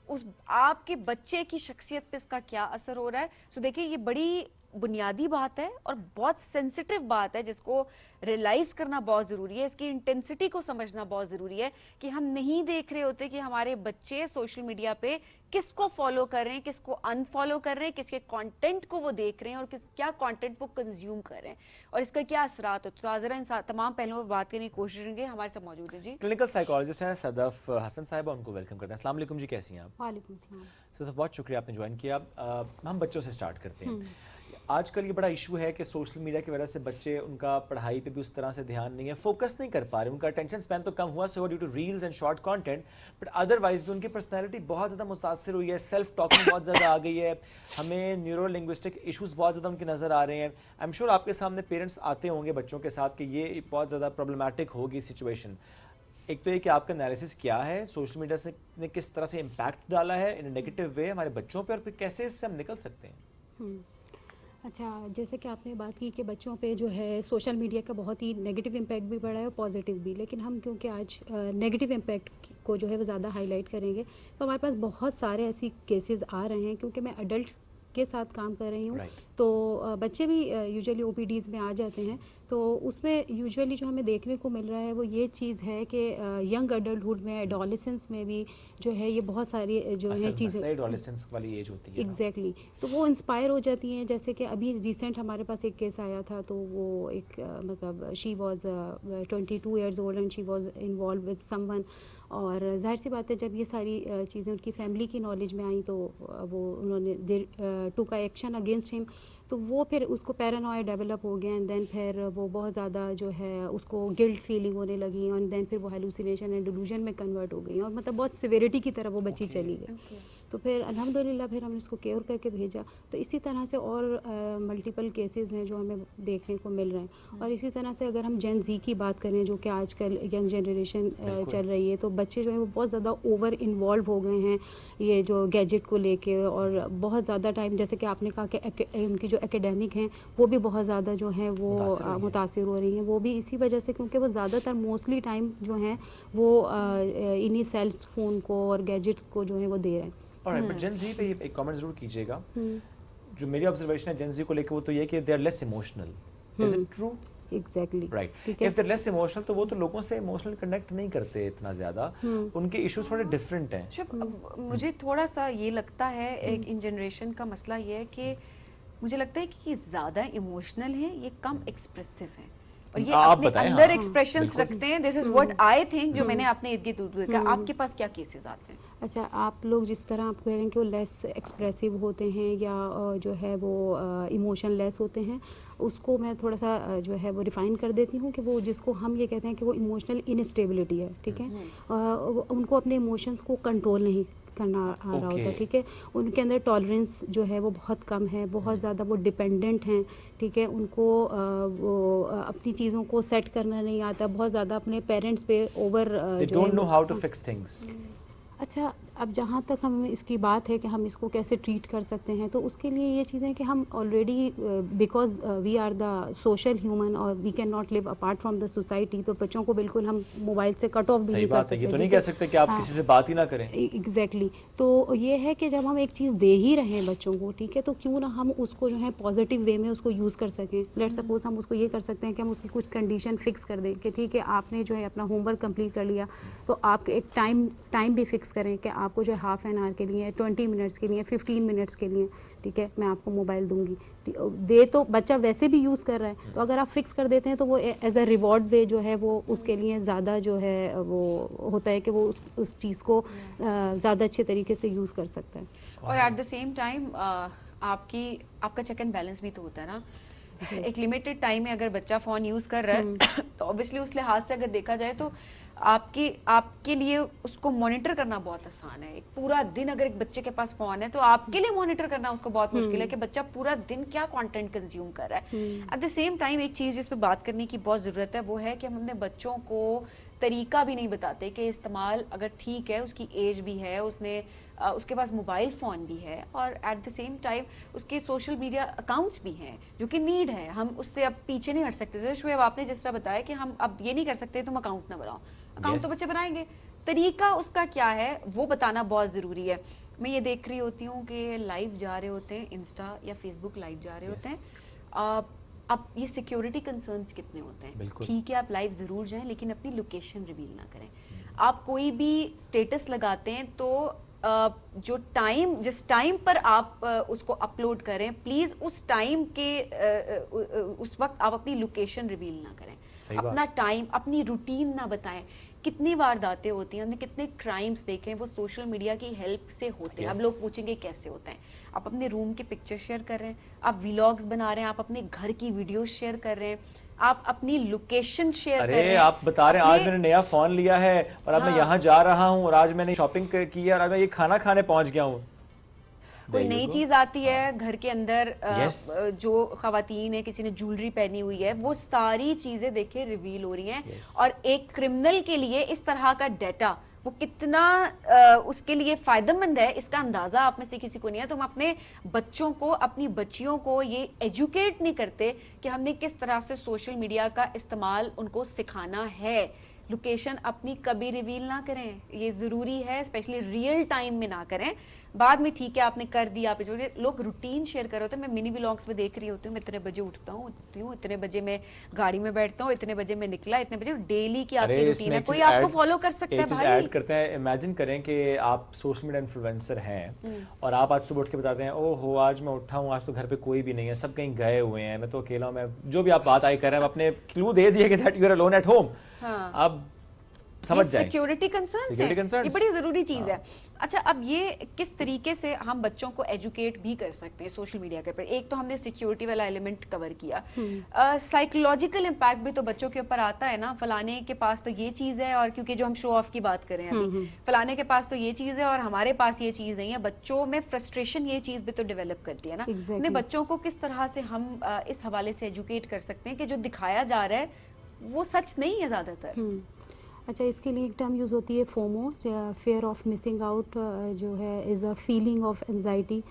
اس آپ کے بچے کی شخصیت پہ اس کا کیا اثر ہو رہا ہے. سو دیکھیں یہ بڑی بنیادی بات ہے اور بہت سینسٹیو بات ہے جس کو ریئلائز کرنا بہت ضروری ہے. اس کی انٹینسٹی کو سمجھنا بہت ضروری ہے کہ ہم نہیں دیکھ رہے ہوتے کہ ہمارے بچے سوشل میڈیا پہ کس کو فالو کر رہے ہیں, کس کو ان فالو کر رہے ہیں, کس کے کانٹینٹ کو وہ دیکھ رہے ہیں اور کیا کانٹینٹ وہ کنزیوم کر رہے ہیں اور اس کا کیا اثرات ہوتے ہیں. تو ذرا تمام پہلوؤں پہ بات کرنے کی کوشش کریں گے. ہمارے ساتھ موجود ہیں جی کلینکل سائیکالوجسٹ ہیں صدف حسن صاحبہ, ان کو ویلکم کرتے ہیں. السلام علیکم جی, کیسی ہیں آپ؟ وعلیکم السلام. صدف بہت شکریہ آپ نے جوائن کیا. ہم بچوں سے سٹارٹ کرتے ہیں. آج کل یہ بڑا ایشو ہے کہ سوشل میڈیا کی وجہ سے بچے, ان کا پڑھائی پہ بھی اس طرح سے دھیان نہیں ہے, فوکس نہیں کر پا رہے, ان کا اٹینشن اسپین تو کم ہوا so due to reels and short content, but otherwise بھی ان کی پرسنالٹی بہت زیادہ متاثر ہوئی ہے, سیلف ٹاکنگ بہت زیادہ آ گئی ہے, ہمیں نیورو لنگوسٹک ایشوز بہت زیادہ ان کے نظر آ رہے ہیں. آئی ایم شیور آپ کے سامنے پیرنٹس آتے ہوں گے بچوں کے ساتھ کہ یہ بہت زیادہ پرابلمٹک ہوگی سچویشن. ایک تو یہ کہ آپ کا انالیسس کیا ہے, سوشل میڈیا سے نے کس طرح سے امپیکٹ ڈالا ہے ان نیگیٹو وے ہمارے بچوں پہ, اور پھر کیسے اس سے ہم نکل سکتے ہیں؟ اچھا, جیسے کہ آپ نے بات کی کہ بچوں پہ جو ہے سوشل میڈیا کا بہت ہی نیگیٹو امپیکٹ بھی پڑا ہے اور پازیٹیو بھی, لیکن ہم کیونکہ آج نیگیٹو امپیکٹ کو جو ہے وہ زیادہ ہائی لائٹ کریں گے تو ہمارے پاس بہت سارے ایسی کیسز آ رہے ہیں. کیونکہ میں ایڈلٹ کے ساتھ کام کر رہی ہوں تو بچے بھی یوزلی او پی ڈیز میں آ جاتے ہیں, تو اس میں یوزلی جو ہمیں دیکھنے کو مل رہا ہے وہ یہ چیز ہے کہ ینگ ایڈلٹہڈ میں, ایڈولسنس میں بھی جو ہے یہ بہت ساری جو ہے چیزیں ایڈولسنس والی ایج ہوتی ہے ایگزیکٹلی, تو وہ انسپائر ہو جاتی ہیں. جیسے کہ ابھی ریسنٹ ہمارے پاس ایک کیس آیا تھا, تو وہ ایک مطلب she was 22 years old and she was involve with some one, اور ظاہر سی بات ہے جب یہ ساری چیزیں ان کی فیملی کی نالج میں آئیں تو وہ انہوں نے ٹوک ایکشن اگینسٹ ہم, تو وہ پھر اس کو پیرانوائے ڈیولپ ہو گیا, اینڈ دین پھر وہ بہت زیادہ جو ہے اس کو گلٹ فیلنگ ہونے لگی, اینڈ دین پھر وہ ہیلوسینیشن اینڈ ڈیلوژن میں کنورٹ ہو گئی, اور مطلب بہت سیویرٹی کی طرف وہ بچی چلی گئی. تو پھر الحمدللہ پھر ہم نے اس کو کیئر کر کے بھیجا. تو اسی طرح سے اور ملٹیپل کیسز ہیں جو ہمیں دیکھنے کو مل رہے ہیں. اور اسی طرح سے اگر ہم جین زی کی بات کریں جو کہ آج کل ینگ جنریشن چل رہی ہے, تو بچے جو ہیں وہ بہت زیادہ اوور انوالو ہو گئے ہیں یہ جو گیجٹ کو لے کے, اور بہت زیادہ ٹائم, جیسے کہ آپ نے کہا کہ ان کی جو اکیڈیمک ہیں وہ بھی بہت زیادہ جو ہیں وہ متاثر ہو رہی ہیں, وہ بھی اسی وجہ سے کیونکہ وہ زیادہ تر موسٹلی ٹائم جو ہیں وہ انہی سیل فون کو اور گیجٹس کو جو ہے وہ دے رہے ہیں. بٹ جین زی پہ ایک کامنٹ ضرور کیجیے گا. جو میری آبزرویشن ہے جین زی کو لے کے وہ تو یہ کہ they are less emotional. Is it true? Exactly right. If they less emotional تو وہ تو لوگوں سے ایموشنل کنیکٹ نہیں کرتے اتنا زیادہ, ان کے ایشوز تھوڑے ڈفرینٹ ہیں. مجھے تھوڑا سا یہ لگتا ہے ایک ان جنریشن کا مسئلہ یہ ہے کہ مجھے لگتا ہے کہ یہ زیادہ ایموشنل ہیں, یہ کم ایکسپریسو ہیں, اور یہ اپنے اندر ایکسپریشنز رکھتے ہیں. دس از واٹ آئی تھنک, جو میں نے اپنے ارد گرد دیکھا. آپ کے پاس کیا کیسز آتے ہیں؟ اچھا, آپ لوگ جس طرح آپ کہہ رہے ہیں کہ وہ لیس ایکسپریسو ہوتے ہیں یا جو ہے وہ ایموشن لیس ہوتے ہیں, اس کو میں تھوڑا سا جو ہے وہ ریفائن کر دیتی ہوں کہ وہ جس کو ہم یہ کہتے ہیں کہ وہ ایموشنل انسٹیبلٹی ہے, ٹھیک ہے, ان کو اپنے ایموشنس کو کنٹرول نہیں کرنا آ رہا ہوتا, ٹھیک ہے, ان کے اندر ٹالرنس جو ہے وہ بہت کم ہے, بہت زیادہ وہ ڈپینڈنٹ ہیں, ٹھیک ہے, ان کو وہ اپنی چیزوں کو سیٹ کرنا نہیں آتا, بہت زیادہ اپنے پیرنٹس پہ over they don't know how to fix things. اچھا اب جہاں تک ہم اس کی بات ہے کہ ہم اس کو کیسے ٹریٹ کر سکتے ہیں، تو اس کے لیے یہ چیزیں کہ ہم already because we are the social human اور we can not live apart from the society, تو بچوں کو بالکل ہم موبائل سے کٹ آف بھی صحیح نہیں کر بات ہے، سکتے. یہ تو نہیں کہہ سکتے کہ آپ کسی سے بات ہی نہ کریں. ایگزیکٹلی. تو یہ ہے کہ جب ہم ایک چیز دے ہی رہے ہیں بچوں کو، ٹھیک ہے، تو کیوں نہ ہم اس کو جو ہے پازیٹیو وے میں اس کو یوز کر سکیں. لیٹ سپوز ہم اس کو یہ کر سکتے ہیں کہ ہم اس کی کچھ کنڈیشن فکس کر دیں کہ ٹھیک ہے آپ نے جو ہے اپنا ہوم ورک کمپلیٹ کر لیا، تو آپ ایک ٹائم بھی فکس کریں کہ آپ کو جو ہے ہاف این آور کے لیے، 20 منٹس کے لیے، 15 منٹس کے لیے، ٹھیک ہے، میں آپ کو موبائل دوں گی. دے تو بچہ ویسے بھی یوز کر رہا ہے، تو اگر آپ فکس کر دیتے ہیں تو وہ ایز اے ریوارڈ وے جو ہے وہ اس کے لیے زیادہ جو ہے وہ ہوتا ہے کہ وہ اس چیز کو زیادہ اچھے طریقے سے یوز کر سکتا ہے. اور ایٹ دا سیم ٹائم آپ کا چیک اینڈ بیلنس بھی تو ہوتا ہے نا. ایک لمیٹڈ ٹائم میں اگر بچہ فون یوز کر رہا ہے تو اوبیسلی اس لحاظ سے اگر دیکھا جائے تو آپ کے لیے اس کو مانیٹر کرنا بہت آسان ہے. ایک پورا دن اگر ایک بچے کے پاس فون ہے تو آپ کے لیے مانیٹر کرنا اس کو بہت مشکل ہے کہ بچہ پورا دن کیا کانٹینٹ کنزیوم کر رہا ہے. ایٹ دا سیم ٹائم ایک چیز جس پہ بات کرنے کی بہت ضرورت ہے وہ ہے کہ ہم اپنے بچوں کو طریقہ بھی نہیں بتاتے کہ استعمال اگر ٹھیک ہے، اس کی ایج بھی ہے، اس کے پاس موبائل فون بھی ہے، اور ایٹ دا سیم ٹائم اس کے سوشل میڈیا اکاؤنٹس بھی ہیں جو کہ نیڈ ہے. ہم اس سے اب پیچھے نہیں ہٹ سکتے. شعیب آپ نے جس طرح بتایا کہ ہم اب یہ نہیں کر سکتے تم اکاؤنٹ نہ بناؤ، اکاؤنٹ تو بچے بنائیں گے. طریقہ اس کا کیا ہے وہ بتانا بہت ضروری ہے. میں یہ دیکھ رہی ہوتی ہوں کہ لائیو جا رہے ہوتے ہیں، انسٹا یا فیس بک لائیو جا رہے ہوتے ہیں. اب یہ سیکیورٹی کنسرنس کتنے ہوتے ہیں. ٹھیک ہے آپ لائیو ضرور جائیں لیکن اپنی لوکیشن ریویل نہ کریں. آپ کوئی بھی اسٹیٹس لگاتے ہیں تو جس ٹائم پر آپ اس کو اپلوڈ کریں پلیز اس ٹائم کے اس وقت آپ اپنی لوکیشن ریویل نہ کریں. اپنا ٹائم، اپنی روٹین نہ بتائیں. کتنی وارداتیں ہوتی ہیں، ہم نے کتنے کرائمز دیکھے ہیں وہ سوشل میڈیا کی ہیلپ سے ہوتے ہیں. اب لوگ پوچھیں گے کیسے ہوتے ہیں. آپ اپنے روم کے پکچر شیئر کر رہے ہیں، آپ ویلاگز بنا رہے ہیں، آپ اپنے گھر کی ویڈیوز شیئر کر رہے ہیں، آپ اپنی لوکیشن شیئر کر رہے ہیں. آپ بتا رہے ہیں آج میں نے نیا فون لیا ہے اور اب میں یہاں جا رہا ہوں اور آج میں نے شاپنگ کی ہے اور آج میں یہ کھانا کھانے پہنچ گیا ہوں. کوئی نئی چیز آتی ہے گھر کے اندر، جو خواتین ہیں کسی نے جولری پہنی ہوئی ہے، وہ ساری چیزیں دیکھیں ریویل ہو رہی ہیں. اور ایک کرمنل کے لیے اس طرح کا ڈیٹا وہ کتنا اس کے لیے فائدہ مند ہے اس کا اندازہ آپ میں سے کسی کو نہیں ہے. تو ہم اپنے بچوں کو، اپنی بچیوں کو یہ ایجوکیٹ نہیں کرتے کہ ہم نے کس طرح سے سوشل میڈیا کا استعمال ان کو سکھانا ہے. لوکیشن اپنی کبھی ریویل نہ کریں، یہ ضروری ہے، اسپیشلی ریئل ٹائم میں نہ کریں. بعد میں ٹھیک ہے آپ نے کر دیا، لوگ روٹین شیئر کر رہے ہوتے ہیں. میں منی ولاگس میں دیکھ رہی ہوتی ہوں، میں اتنے بجے اٹھتا ہوں، اتنے بجے میں گاڑی میں بیٹھتا ہوں، اتنے بجے میں نکلا، اتنے بجے ڈیلی کی آپ کی روٹین ہے. کوئی آپ کو فالو کر سکتا ہے بھائی. ایڈ کرتے ہیں، امیجن کریں کہ آپ سوشل میڈیا انفلوئنسر ہیں اور آپ آج صبح اٹھ کے بتاتے ہیں او ہو آج میں اٹھا ہوں، آج تو گھر پہ کوئی بھی نہیں ہے، سب کہیں گئے ہوئے ہیں، میں تو اکیلا ہوں. میں جو بھی آپ بات آئی کر رہے ہیں اپنے کلو دے دیے کہ that you are alone at home. اب سمجھ جائیں سیکیورٹی کنسرنس ہے، یہ بڑی ضروری چیز ہے. اچھا اب یہ کس طریقے سے ہم بچوں کو ایجوکیٹ بھی کر سکتے ہیں سوشل میڈیا کے اوپر. ایک تو ہم نے سیکیورٹی والا ایلیمنٹ کور کیا، سائیکولوجیکل امپیکٹ بھی تو بچوں کے اوپر آتا ہے نا. فلانے کے پاس تو یہ چیز ہے، اور کیونکہ جو ہم شو آف کی بات کریں ابھی، فلانے کے پاس تو یہ چیز ہے اور ہمارے پاس یہ چیز نہیں ہے. بچوں میں فرسٹریشن یہ چیز بھی تو ڈیولپ کرتی ہے نا. اپنے بچوں کو کس طرح سے ہم اس حوالے سے ایجوکیٹ کر سکتے ہیں کہ جو دکھایا جا رہا ہے وہ سچ نہیں ہے زیادہ تر. اچھا اس کے لیے ایک ٹرم یوز ہوتی ہے FOMO, fear of missing out, جو ہے is a feeling of anxiety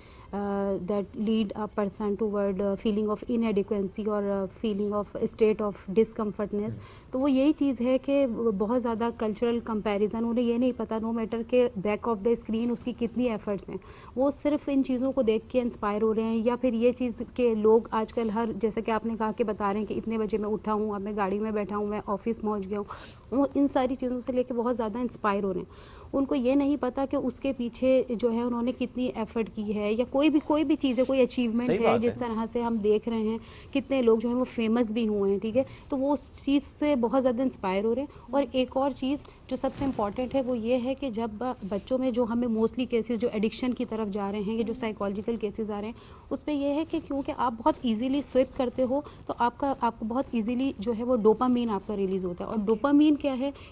that lead a person toward feeling of inadequacy اور feeling of state of discomfortness. تو وہ یہی چیز ہے کہ بہت زیادہ کلچرل کمپیریزن، انہیں یہ نہیں پتہ نو میٹر کہ بیک آف دا اسکرین اس کی کتنی ایفرٹس ہیں. وہ صرف ان چیزوں کو دیکھ کے انسپائر ہو رہے ہیں، یا پھر یہ چیز کہ لوگ آج کل جیسا کہ آپ نے کہا کہ بتا رہے ہیں کہ اتنے بجے میں اٹھا ہوں، اب میں گاڑی میں بیٹھا ہوں، میں آفس پہنچ گیا ہوں، وہ ان ساری چیزوں سے لے کے بہت زیادہ انسپائر ہو رہے ہیں. ان کو یہ نہیں پتا کہ اس کے پیچھے جو ہے انہوں نے کتنی ایفرٹ کی ہے، یا کوئی بھی چیز ہے، کوئی اچیومنٹ ہے جس طرح سے ہم دیکھ رہے ہیں کتنے لوگ جو ہیں وہ فیمس بھی ہوئے ہیں. ٹھیک ہے، تو وہ اس چیز سے بہت زیادہ انسپائر ہو رہے ہیں. اور ایک اور چیز جو سب سے امپورٹنٹ ہے وہ یہ ہے کہ جب بچوں میں جو ہمیں موسٹلی کیسز جو ایڈکشن کی طرف جا رہے ہیں، یا جو سائیکالوجیکل کیسز آ رہے ہیں، اس پہ یہ ہے کہ کیونکہ آپ بہت ایزیلی سوئپ کرتے ہو تو آپ کو بہت ایزیلی جو ہے وہ ڈوپامین آپ کا ریلیز ہوتا ہے. اور ڈوپامین کیا ہے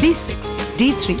B6, D3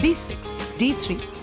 B6, D3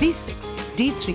B6, D3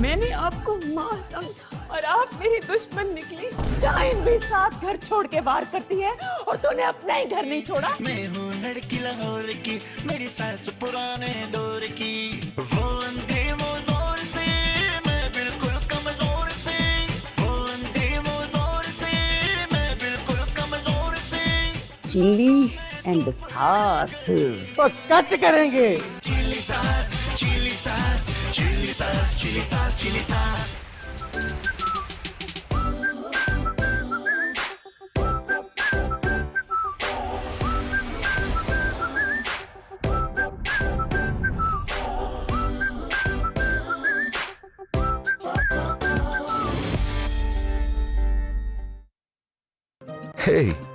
میں نے آپ کو ماں سمجھا اور آپ میری دشمن نکلی. ٹائم بھی ساتھ گھر چھوڑ کے وار کرتی ہے اور تو نے اپنا ہی گھر نہیں چھوڑا. میں ہوں لڑکی لاہور کی, میری ساس پرانے دور کی, وہ اندھے وہ زور سے, میں بالکل کمزور سے, وہ اندھے وہ زور سے, میں بالکل کمزور سے. چلی اینڈ ساس تو کٹ کریں گے. چلی ساس, چلی ساس, چلی ساس, چلی ساس, چلی ساس. Hey,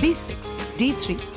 B6, D3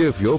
Give your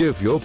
Give your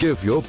Give your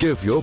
Give your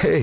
Hey,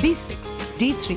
B6, D3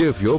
Give your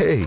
Hey,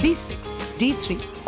B6, D3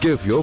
Give your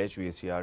HVACR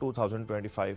2025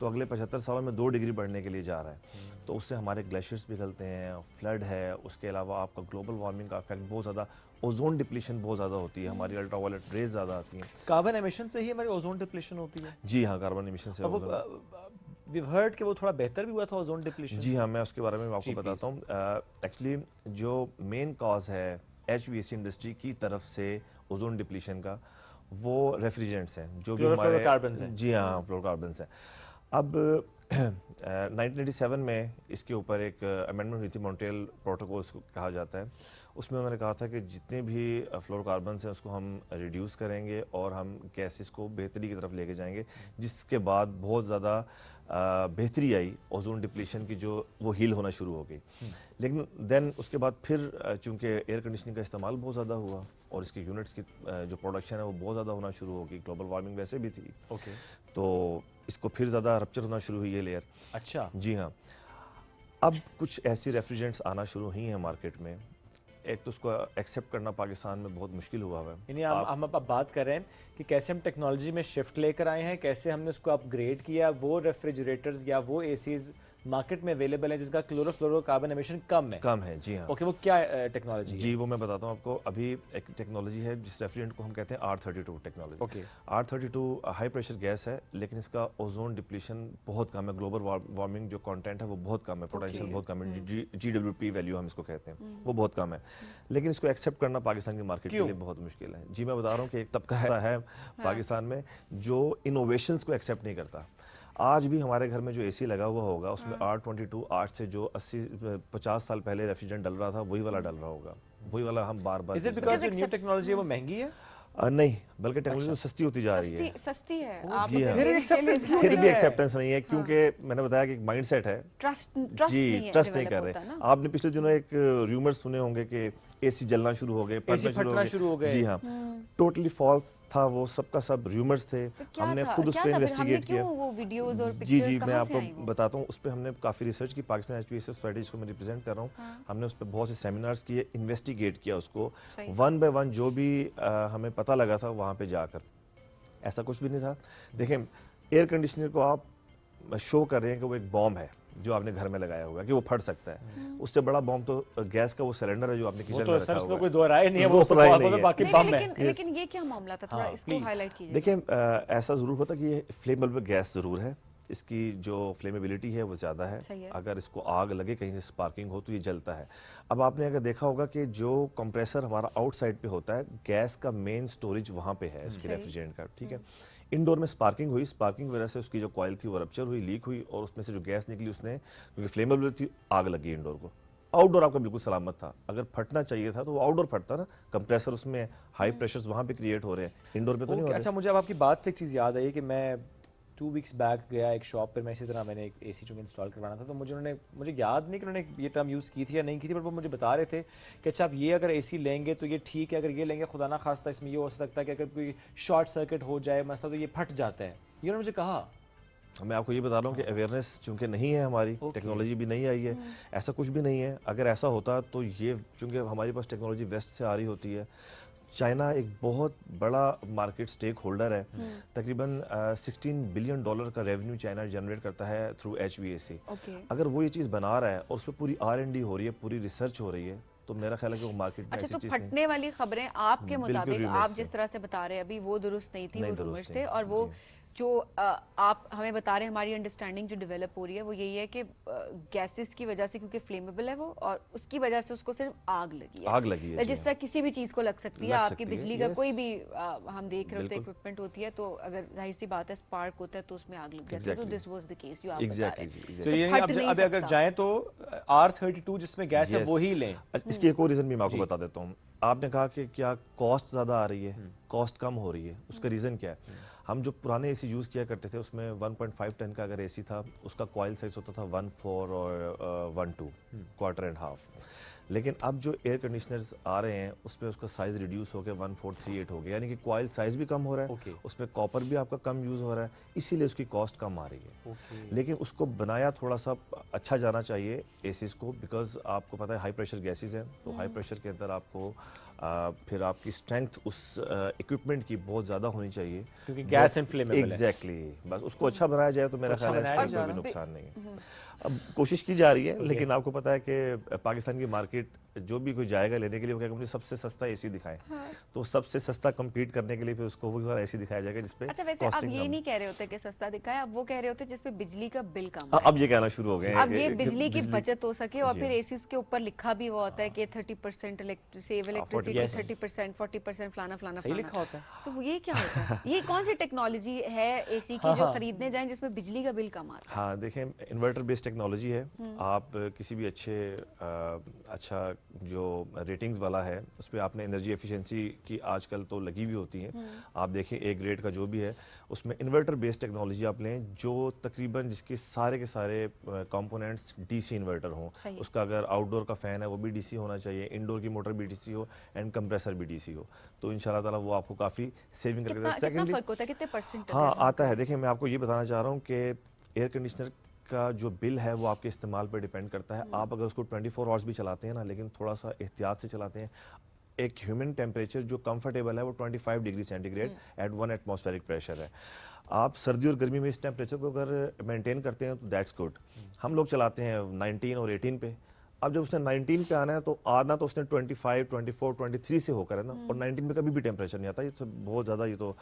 تو اگلے 75 سالوں میں 2 ڈگری بڑھنے کے لیے جا رہا ہے. تو اس سے ہمارے گلیشیئرس پگھلتے ہیں, فلڈ ہے, اس کے علاوہ آپ کا گلوبل وارمنگ کا افیکٹ بہت زیادہ, اوزون ڈپلیشن بہت زیادہ ہوتی ہے, ہماری الٹرا وائلٹ ریز زیادہ آتی ہیں. کاربن ایمیشن سے ہی ہماری اوزون ڈپلیشن ہوتی ہے؟ جی ہاں, کاربن ایمیشن سے. ویو ہرڈ کہ وہ تھوڑا بہتر بھی ہوا تھا اوزون ڈپلیشن. جی ہاں, میں اس کے بارے میں آپ کو بتاتا ہوں. ایکچولی جو مین کاز ہے HVAC انڈسٹری کی طرف سے اوزون ڈپلیشن کا, وہ ریفریجرینٹس ہیں جو بھی ہمارے کاربنز ہیں. جی ہاں, فلور کاربنز ہیں. اب 1987 میں اس کے اوپر ایک امینڈمنٹ ہوئی تھی, مونٹریل پروٹوکولس کو کہا جاتا ہے. اس میں انہوں نے کہا تھا کہ جتنے بھی فلور کاربنز ہیں اس کو ہم ریڈیوس کریں گے اور ہم گیسز کو بہتری کی طرف لے کے جائیں گے, جس کے بعد بہت زیادہ بہتری آئی اوزون ڈپلیشن کی, جو وہ ہیل ہونا شروع ہو گئی. لیکن دین اس کے بعد پھر چونکہ ایئر کنڈیشننگ کا استعمال بہت زیادہ ہوا اور اس کے یونٹس کی جو پروڈکشن ہے وہ بہت زیادہ ہونا شروع ہو گئی, گلوبل وارمنگ ویسے بھی تھی, تو اس کو پھر زیادہ رپچر ہونا شروع ہوئی یہ لیئر. اچھا. جی ہاں. اب کچھ ایسی ریفریجرینٹس آنا شروع ہوئی ہیں مارکیٹ میں. ایک تو اس کو ایکسیپٹ کرنا پاکستان میں بہت مشکل ہوا ہے. یعنی ہم اب بات کر رہے ہیں کہ کیسے ہم ٹیکنالوجی میں شفٹ لے کر آئے ہیں, کیسے ہم نے اس کو اپ گریڈ کیا. وہ ریفریجریٹرز یا وہ اے سیز مارکیٹ میں اویلیبل ہے جس کا کلورو فلورو کاربن ایمیشن کم ہے. جی ہاں. اوکے, وہ کیا ٹیکنالوجی ہے؟ جی وہ میں بتاتا ہوں آپ کو. ابھی ایک ٹیکنالوجی ہے جس ریفریجرینٹ کو ہم کہتے ہیں R32 technology. Okay. R32 high pressure gas ہے, لیکن اس کا اوزون ڈپلیشن بہت کم ہے. گلوبل وارمنگ جو کانٹینٹ ہے وہ بہت کم ہے, پوٹینشیل بہت کم ہے. GWP ویلیو ہم اس کو کہتے ہیں, وہ بہت کم ہے. لیکن اس کو ایکسیپٹ کرنا پاکستان کی مارکیٹ کے لیے بہت مشکل ہے. جی میں بتا رہا ہوں کہ ایک طبقہ ہے پاکستان میں جو انوویشنز کو ایکسیپٹ نہیں کرتا. آج بھی ہمارے گھر میں جو اے سی لگا ہوا ہوگا اس میں R22 آج سے جو 50 سال پہلے ریفریجرینٹ ڈل رہا تھا وہی والا ڈل رہا ہوگا, وہی والا ہم بار بار. Is it because the new technology وہ مہنگی ہے؟ نہیں, بلکہ ٹیکنالوجی سستی ہوتی جا رہی ہے. سستی ہے. جی ہاں, پھر بھی ایکسیپٹنس نہیں ہے کیونکہ میں نے بتایا کہ ایک مائنڈ سیٹ ہے. جی ٹرسٹ نہیں کر رہے. آپ نے پچھلے دنوں ایک ریومر سنے ہوں گے کہ اے سی جلنا شروع ہو گئے, پھٹنا شروع ہو گئے. جی ہاں, ٹوٹلی فالس تھا وہ, سب کا سب ریومرز تھے. ہم نے خود اس پہ انویسٹیگیٹ کیا. جی جی میں آپ کو بتاتا ہوں, اس پہ ہم نے کافی ریسرچ کی. پاکستان HVAC سوسائٹی کو میں ریپرزینٹ کر رہا ہوں, ہم نے اس پہ بہت سے سیمینارز کیے, انویسٹیگیٹ کیا اس کو 1 by 1 جو بھی ہمیں پتہ لگا تھا وہاں پہ جا کر. ایسا کچھ بھی نہیں تھا. دیکھیں ایئر کنڈیشنر کو آپ شو کر رہے ہیں کہ وہ ایک بام ہے جو آپ نے گھر میں لگایا ہوگا کہ وہ پھٹ سکتا ہے. اس سے بڑا بام تو گیس کا وہ سلنڈر ہے جو آپ نے کچن میں رکھا ہوا ہے. کوئی دو رائے نہیں ہے, وہ تو باقی بم ہے. لیکن یہ کیا معاملہ تھا, تھوڑا اس کو ہائی لائٹ کیجئے. دیکھیں ایسا ضرور ہوتا کہ یہ فلیمیبل گیس ضرور ہے, اس کی جو فلیمیبلٹی ہے وہ زیادہ ہے. اگر اس کو آگ لگے کہیں سے سپارکنگ ہو تو یہ جلتا ہے. اب آپ نے اگر دیکھا ہوگا کہ جو کمپریسر ہمارا آؤٹ سائڈ پہ ہوتا ہے, گیس کا مین سٹوریج وہاں پہ ہے اس کے ریفریجرینٹ کا, ٹھیک ہے. انڈور میں سپارکنگ ہوئی, سپارکنگ کی وجہ سے اس کی جو کوائل تھی وہ رپچر ہوئی, لیک ہوئی, اور اس میں سے جو گیس نکلی اس نے کیونکہ فلیمیبل تھی آگ لگی انڈور کو. آؤٹ ڈور آپ کا بالکل سلامت تھا. اگر پھٹنا چاہیے تھا تو وہ آؤٹ ڈور پھٹتا نا, کمپریسر اس میں ہائی پریشرز وہاں پہ کریٹ ہو رہے ہیں, انڈور پہ تو نہیں ہو رہے. اچھا, مجھے اب آپ کی بات سے ایک چیز یاد آئی کہ میں 2 weeks بیک گیا ایک شاپ پر, میں اسی طرح میں نے ایک اے سی چونکہ انسٹال کروانا تھا, تو مجھے یاد نہیں کہ انہوں نے یہ ٹرم یوز کی تھی یا نہیں کی تھی, بٹ وہ مجھے بتا رہے تھے کہ اچھا آپ یہ اگر اے سی لیں گے تو یہ ٹھیک ہے, اگر یہ لیں گے خدا نہ خواستہ اس میں یہ ہو سکتا ہے کہ اگر کوئی شارٹ سرکٹ ہو جائے مسئلہ تو یہ پھٹ جاتا ہے. یہ انہوں نے مجھے کہا. میں آپ کو یہ بتا رہا ہوں کہ اویئرنیس چونکہ نہیں ہے ہماری, ٹیکنالوجی بھی نہیں آئی ہے, ایسا کچھ بھی نہیں ہے. اگر ایسا ہوتا تو یہ چونکہ ہمارے پاس ٹیکنالوجی ویسٹ سے آ رہی ہوتی ہے. چائنا ایک بہت بڑا مارکیٹ سٹیک ہولڈر ہے, تقریباً $16 بلین کا ریونیو چائنا جنریٹ کرتا ہے تھرو HVAC. اگر وہ یہ چیز بنا رہا ہے اور اس پہ پوری R&D ہو رہی ہے, پوری ریسرچ ہو رہی ہے, تو میرا خیال ہے کہ وہ مارکیٹ میں ایسی چیز نہیں. اچھا, تو پھٹنے والی خبریں آپ کے مطابق آپ جس طرح سے بتا رہے ہیں ابھی وہ درست نہیں تھی, وہ رومرز تھے, اور وہ جو آپ ہمیں بتا رہے ہیں ہماری انڈرسٹینڈنگ جو ڈیولپ ہو رہی ہے وہ یہی ہے کہ گیسز کی وجہ سے کیونکہ فلیمیبل ہے وہ, اور اس کی وجہ سے اس کو صرف آگ لگی ہے. جس طرح کسی بھی چیز کو لگ سکتی ہے, آپ کی بجلی کا کوئی بھی ہم دیکھ رہے ہوتے اکوپمنٹ ہوتی ہے, تو اگر ظاہر سی بات ہے اسپارک ہوتا ہے تو اس میں آگ لگ جاتی ہے. تو دس واز دی کیس جو آپ بتا رہے ہیں. تو یعنی اب اگر جائیں تو R32 جس میں گیس ہے وہی لیں. اس کی ایک اور ریزن بھی میں آپ کو بتا دیتا ہوں. آپ نے کہا کہ کیا کاسٹ زیادہ آ رہی ہے, کاسٹ کم ہو رہی ہے, اس کا ریزن کیا ہے؟ ہم جو پرانے اے سی یوز کیا کرتے تھے اس میں 1.5 ٹن کا اگر اے سی تھا, اس کا کوائل سائز ہوتا تھا 1.4 اور 1.2 1/4. لیکن اب جو ایئر کنڈیشنرز آ رہے ہیں اس میں اس کا سائز ریڈیوس ہو کے 1438 ہو گیا, یعنی کہ کوائل سائز بھی کم ہو رہا ہے, اس میں کاپر بھی آپ کا کم یوز ہو رہا ہے, اسی لیے اس کی کاسٹ کم آ رہی ہے. لیکن اس کو بنایا تھوڑا سا اچھا جانا چاہیے اے سیز کو, بیکاز آپ کو پتہ ہے ہائی پریشر گیسز ہیں, تو ہائی پریشر کے اندر آپ کو پھر آپ کی اسٹرینتھ اس ایکوپمنٹ کی بہت زیادہ ہونی چاہیے, کیونکہ گیس انفلیمیبل ہے. ایگزیکٹلی, بس اس کو اچھا بنایا جائے تو میرا خیال ہے اس میں کوئی نقصان نہیں ہے. اب کوشش کی جا رہی ہے, لیکن آپ کو پتا ہے کہ پاکستان کی مارکیٹ جو بھی کوئی جائے گا لینے کے لیے وہ کہے گا مجھے سب سے سستا اے سی دکھائیں, تو سب سے سستا کمپیٹ کرنے کے لیے پھر اس کو وہ اے سی دکھایا جائے گا جس پہ. اچھا ویسے آپ یہ نہیں کہہ رہے ہوتے کہ سستا دکھائیں, آپ وہ کہہ رہے ہوتے جس پہ بجلی کا بل کم ہے. اب یہ کہنا شروع ہو گئے ہیں, اب یہ بجلی کی بچت ہو سکے, اور پھر اے سیز کے اوپر لکھا بھی ہوا ہوتا ہے کہ 30% سیو الیکٹریسٹی, 30%, 40% فلانا فلانا صحیح لکھا ہوتا ہے. سو یہ کیا ہوتا ہے, یہ کون سی ٹیکنالوجی ہے اے سی کی جو خریدنے جائیں جس میں بجلی کا بل کم آتا ہے؟ ہاں دیکھیں, انورٹر بیسڈ ٹیکنالوجی ہے. آپ کسی بھی اچھا جو ریٹنگز والا ہے اس پہ آپ نے انرجی ایفیشنسی کی آج کل تو لگی ہوئی ہوتی ہیں. آپ دیکھیں اے گریڈ کا جو بھی ہے اس میں انورٹر بیسڈ ٹیکنالوجی آپ لیں جو تقریباً جس کے سارے کمپوننٹس ڈی سی انورٹر ہوں. اس کا اگر آؤٹ ڈور کا فین ہے وہ بھی ڈی سی ہونا چاہیے, انڈور کی موٹر بھی ڈی سی ہو, اینڈ کمپریسر بھی ڈی سی ہو, تو ان شاء اللہ تعالیٰ وہ آپ کو کافی سیونگ کر کے. کتنا فرق ہوتا ہے, کتنے پرسنٹ؟ ہاں آتا ہے. دیکھیں میں آپ کو یہ بتانا چاہ رہا ہوں کہ ایئر کنڈیشنر کا جو بل ہے وہ آپ کے استعمال پر ڈیپینڈ کرتا ہے. آپ اگر اس کو 24 آورس بھی چلاتے ہیں نا, لیکن تھوڑا سا احتیاط سے چلاتے ہیں. ایک ہیومن ٹیمپریچر جو کمفرٹیبل ہے وہ 25 degree centigrade at 1 atmospheric pressure ہے. آپ سردی اور گرمی میں اس ٹیمپریچر کو اگر مینٹین کرتے ہیں تو دیٹس گڈ. ہم لوگ چلاتے ہیں 19 اور 18 پہ. اب جب اس نے 19 پہ آنا ہے تو آنا تو اس نے 25, 24, 23 سے ہو کر ہے نا, اور 19 پہ کبھی بھی ٹیمپریچر نہیں آتا, یہ بہت زیادہ یہ تو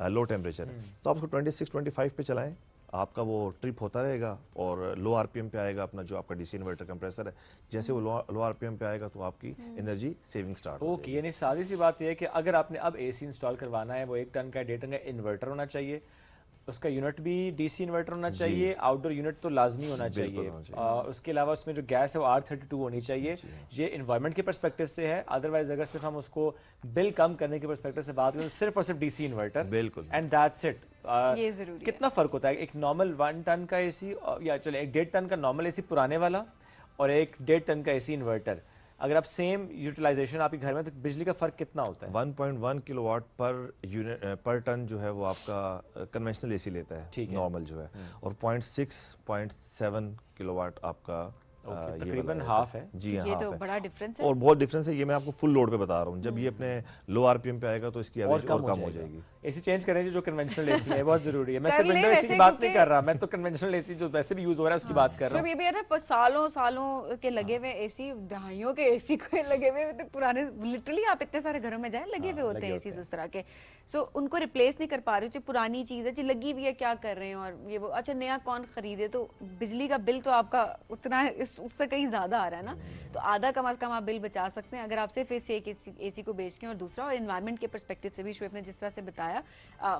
لو ٹیمپریچر ہے. تو آپ اس کو 26, 25 پہ چلائیں, آپ کا وہ ٹرپ ہوتا رہے گا, اور لو آر پی ایم پہ آئے گا اپنا جو آپ کا ڈی سی انورٹر کمپریسر ہے. جیسے وہ لو آر پی ایم پہ آئے گا تو آپ کی انرجی سیونگ سٹارٹ ہوگی. اوکے, یعنی سادی سی بات یہ ہے کہ اگر آپ نے اب اے سی انسٹال کروانا ہے, وہ 1 ٹن کا 1.5 ٹن کا انورٹر ہونا چاہیے, اس کا یونٹ بھی ڈی سی انورٹر ہونا چاہیے, آؤٹ ڈور یونٹ تو لازمی ہونا چاہیے, اس کے علاوہ اس میں جو گیس ہے وہ R32 ہونی چاہیے. یہ انوائرمنٹ کے پرسپیکٹو سے ہے. ادروائز اگر صرف ہم اس کو بل کم کرنے کے پرسپیکٹو سے بات کریں صرف اور صرف ڈی سی انورٹر, بالکل, اینڈ دیٹس اٹ. یہ ضروری ہے. کتنا فرق ہوتا ہے ایک نارمل 1 ٹن کا اے سی, یا چلے 1.5 ٹن کا نارمل اے سی پرانے والا, اور ایک 1.5 ٹن کا اے سی انورٹر, اگر آپ سیم یوٹیلائزیشن آپ کے گھر میں, تو بجلی کا فرق کتنا ہوتا ہے؟ 1.1 کلو واٹ پر ٹن جو ہے وہ آپ کا کنونشنل اے سی لیتا ہے, نارمل جو ہے, اور 0.6-0.7 کلو واٹ آپ کا تقریباً ہاف ہے. جی ہاں, یہ تو بڑا ڈفرینس ہے, اور بہت ڈفرینس ہے. یہ میں آپ کو فل لوڈ پہ بتا رہا ہوں. جب یہ اپنے لو آر پی ایم پہ آئے گا تو اس کی ایوریج اور کم ہو جائے گی. اے سی چینج کریں جو کنونشنل اے سی ہے, بہت ضروری ہے. میں صرف ونڈو اے سی کی بات نہیں کر رہا, میں تو کنونشنل اے سی جو ویسے بھی یوز ہو رہا ہے اس کی بات کر رہا ہوں. یہ بھی ہے نا, سالوں کے لگے ہوئے اے سی, دہائیوں کے اے سی کو لگے ہوئے پرانے, لٹرلی آپ اتنے سارے گھروں میں جائیں لگے ہوئے ہوتے ہیں اے سیز اس طرح کے. سو ان کو ریپلیس نہیں کر پا رہے, جو پرانی چیز ہے جو لگی ہوئی ہے, کیا کر رہے ہیں, اور یہ وہ اچھا نیا کون خریدے, تو بجلی کا بل تو آپ کا اتنا اس سے کہیں زیادہ آ رہا ہے نا, تو آدھا کم از کم آپ بل بچا سکتے ہیں اگر آپ صرف ایک اے سی کو بیچ کے. اور دوسرا, اور انوائرمنٹ کے پرسپیکٹو سے بھی شعیب نے جس طرح سے بتایا,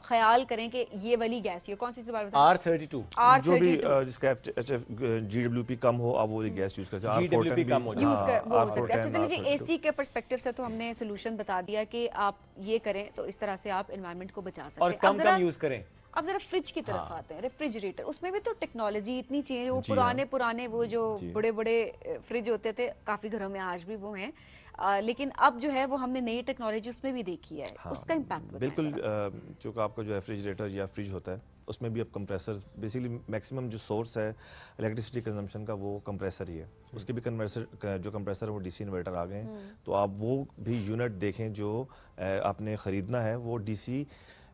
خیال کریں کہ یہ والی گیس, یہ کون سی دوبارہ بتائیں, R32 جو بھی جس کا جی ڈبلیو پی کم ہو, آپ وہ گیس یوز کرتے ہیں. جی ڈبلیو پی کم ہو جائے. اچھا چلیے, اے سی کے پرسپیکٹو سے تو ہم نے سولوشن بتا دیا کہ آپ یہ کریں, تو اس طرح سے آپ انوائرمنٹ کو بچا سکتے ہیں, اور کم یوز کریں. اب ذرا فریج کی طرف آتے ہیں, ریفریجریٹر. اس میں بھی تو ٹیکنالوجی اتنی چینج, وہ پرانے وہ جو بڑے فریج ہوتے تھے, کافی گھروں میں آج بھی وہ ہیں, لیکن اب جو ہے وہ ہم نے نئی ٹیکنالوجی اس میں بھی دیکھی ہے, اس کا امپیکٹ بالکل. چونکہ آپ کا جو ریفریجریٹر یا فریج ہوتا ہے اس میں بھی اب کمپریسر, بیسیکلی میکسیمم جو سورس ہے الیکٹریسٹی کنزمپشن کا وہ کمپریسر ہی ہے. اس کے بھی جو کمپریسر ہے وہ ڈی سی انورٹر آ گئے ہیں, تو آپ وہ بھی یونٹ دیکھیں جو آپ نے خریدنا ہے وہ ڈی سی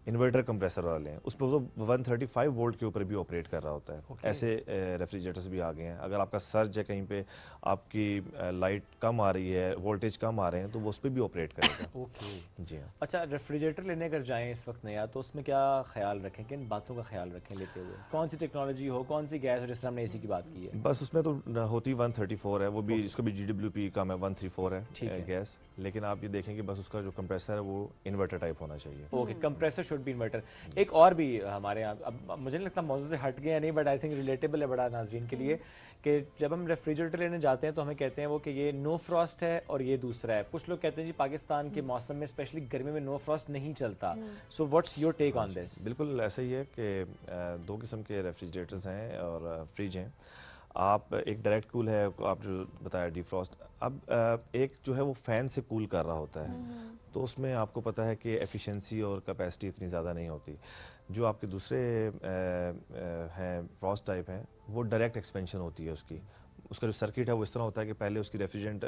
انورٹر کمپریسر والے ہیں. اس پہ وہ 135 وولٹ کے اوپر بھی آپریٹ کر رہا ہوتا ہے. ایسے ریفریجریٹرز بھی آ گئے ہیں. اگر آپ کا سرج ہے کہیں پہ, آپ کی لائٹ کم آ رہی ہے, وولٹیج کم آ رہے ہیں, تو وہ اس پہ بھی آپریٹ کرے گا. اوکے, جی ہاں. اچھا, ریفریجریٹر لینے اگر جائیں اس وقت نیا, تو اس میں کیا خیال رکھیں, کن باتوں کا خیال رکھیں لیتے ہوئے, کون سی ٹیکنالوجی ہو, کون سی گیس, جس طرح ہم نے اے سی کی بات کی ہے؟ بس اس میں تو ہوتی 134 ہے, وہ بھی اس کا بھی جی ڈبلیو پی کم ہے, 134 ہے گیس. لیکن آپ یہ دیکھیں کہ بس اس کا جو کمپریسر ہے وہ انورٹر ٹائپ ہونا چاہیے. Okay, compressor should be inverter. ایک اور بھی ہمارے یہاں, اب مجھے نہیں لگتا موضوع سے ہٹ گیا نہیں, بٹ آئی تھنک ریلیٹیبل ہے بڑا ناظرین کے لیے, کہ جب ہم ریفریجریٹر لینے جاتے ہیں تو ہمیں کہتے ہیں وہ کہ یہ نو فراسٹ ہے اور یہ دوسرا ہے. کچھ لوگ کہتے ہیں جی پاکستان کے موسم میں اسپیشلی گرمی میں نو فراسٹ نہیں چلتا. سو واٹس یور ٹیک آن دس؟ بالکل ایسا ہی ہے کہ 2 قسم کے ریفریجریٹرز ہیں اور فریج ہیں. آپ ایک ڈائریکٹ کول ہے, آپ جو بتایا ڈیفروسٹ, اب ایک جو ہے وہ فین سے کول کر رہا ہوتا ہے, تو اس میں آپ کو پتہ ہے کہ ایفیشنسی اور کیپیسٹی اتنی زیادہ نہیں ہوتی. جو آپ کے دوسرے ہیں فروسٹ ٹائپ ہیں, وہ ڈائریکٹ ایکسپینشن ہوتی ہے اس کا جو سرکٹ ہے وہ اس طرح ہوتا ہے کہ پہلے اس کی ریفریجرنٹ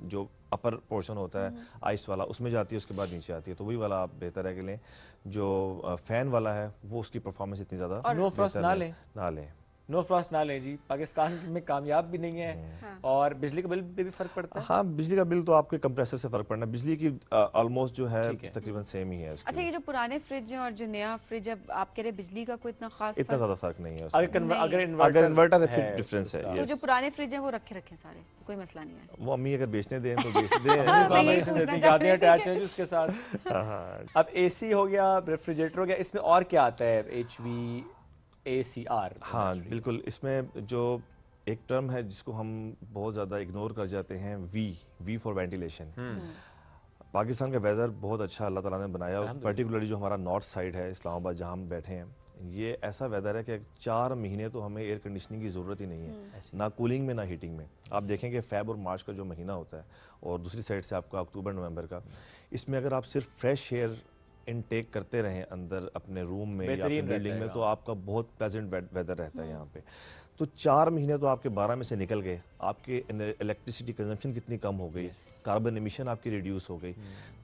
جو اپر پورشن ہوتا ہے آئس والا, اس میں جاتی ہے, اس کے بعد نیچے آتی ہے. تو وہی والا آپ بہتر ہے کہ لیں. جو فین والا ہے وہ اس کی پرفارمنس اتنی زیادہ نو فراسٹ نہ لیں, نو فراسٹ نہ لیں جی. پاکستان میں کامیاب بھی نہیں ہے, اور بجلی کا بل پہ بھی فرق پڑتا ہے. ہاں, بجلی کا بل تو آپ کے کمپریسر سے فرق پڑنا ہے, بجلی کی آلموسٹ جو ہے تقریباً سیم ہی ہے. اچھا, یہ جو پرانے فریج ہیں اور جو نیا فریج ہے, آپ کہہ رہے بجلی کا کوئی اتنا خاص اتنا زیادہ فرق نہیں ہے. اگر انورٹر ہے پھر ڈفرینس ہے. تو جو پرانے فریج ہیں وہ رکھے سارے, کوئی مسئلہ نہیں ہے. وہ امی اگر بیچنے دیں تو بیچ دیں, یادیں اٹیچ ہیں اس کے ساتھ. اب اے سی ہو گیا, ریفریجریٹر ہو گیا, اس میں اور کیا آتا ہے؟ ایچ وی ACR. ہاں بالکل, اس میں جو ایک ٹرم ہے جس کو ہم بہت زیادہ اگنور کر جاتے ہیں, وی فار وینٹیلیشن. پاکستان کا ویدر بہت اچھا اللہ تعالیٰ نے بنایا, پرٹیکولرلی جو ہمارا نارتھ سائڈ ہے, اسلام آباد جہاں ہم بیٹھے ہیں, یہ ایسا ویدر ہے کہ 4 مہینے تو ہمیں ایئر کنڈیشننگ کی ضرورت ہی نہیں ہے, نہ کولنگ میں نہ ہیٹنگ میں. آپ دیکھیں کہ فیب اور مارچ کا جو مہینہ ہوتا ہے, اور دوسری سائڈ سے آپ کا اکتوبر نومبر کا, اس میں اگر آپ صرف فریش ایئر انٹیک کرتے رہیں اندر اپنے روم میں یا اپنے بلڈنگ میں, تو آپ کا بہت پلیزنٹ ویدر رہتا ہے یہاں پہ. تو 4 مہینے تو آپ کے 12 میں سے نکل گئے, آپ کے الیکٹریسٹی کنزمپشن کتنی کم ہو گئی, کاربن ایمیشن آپ کی ریڈیوس ہو گئی.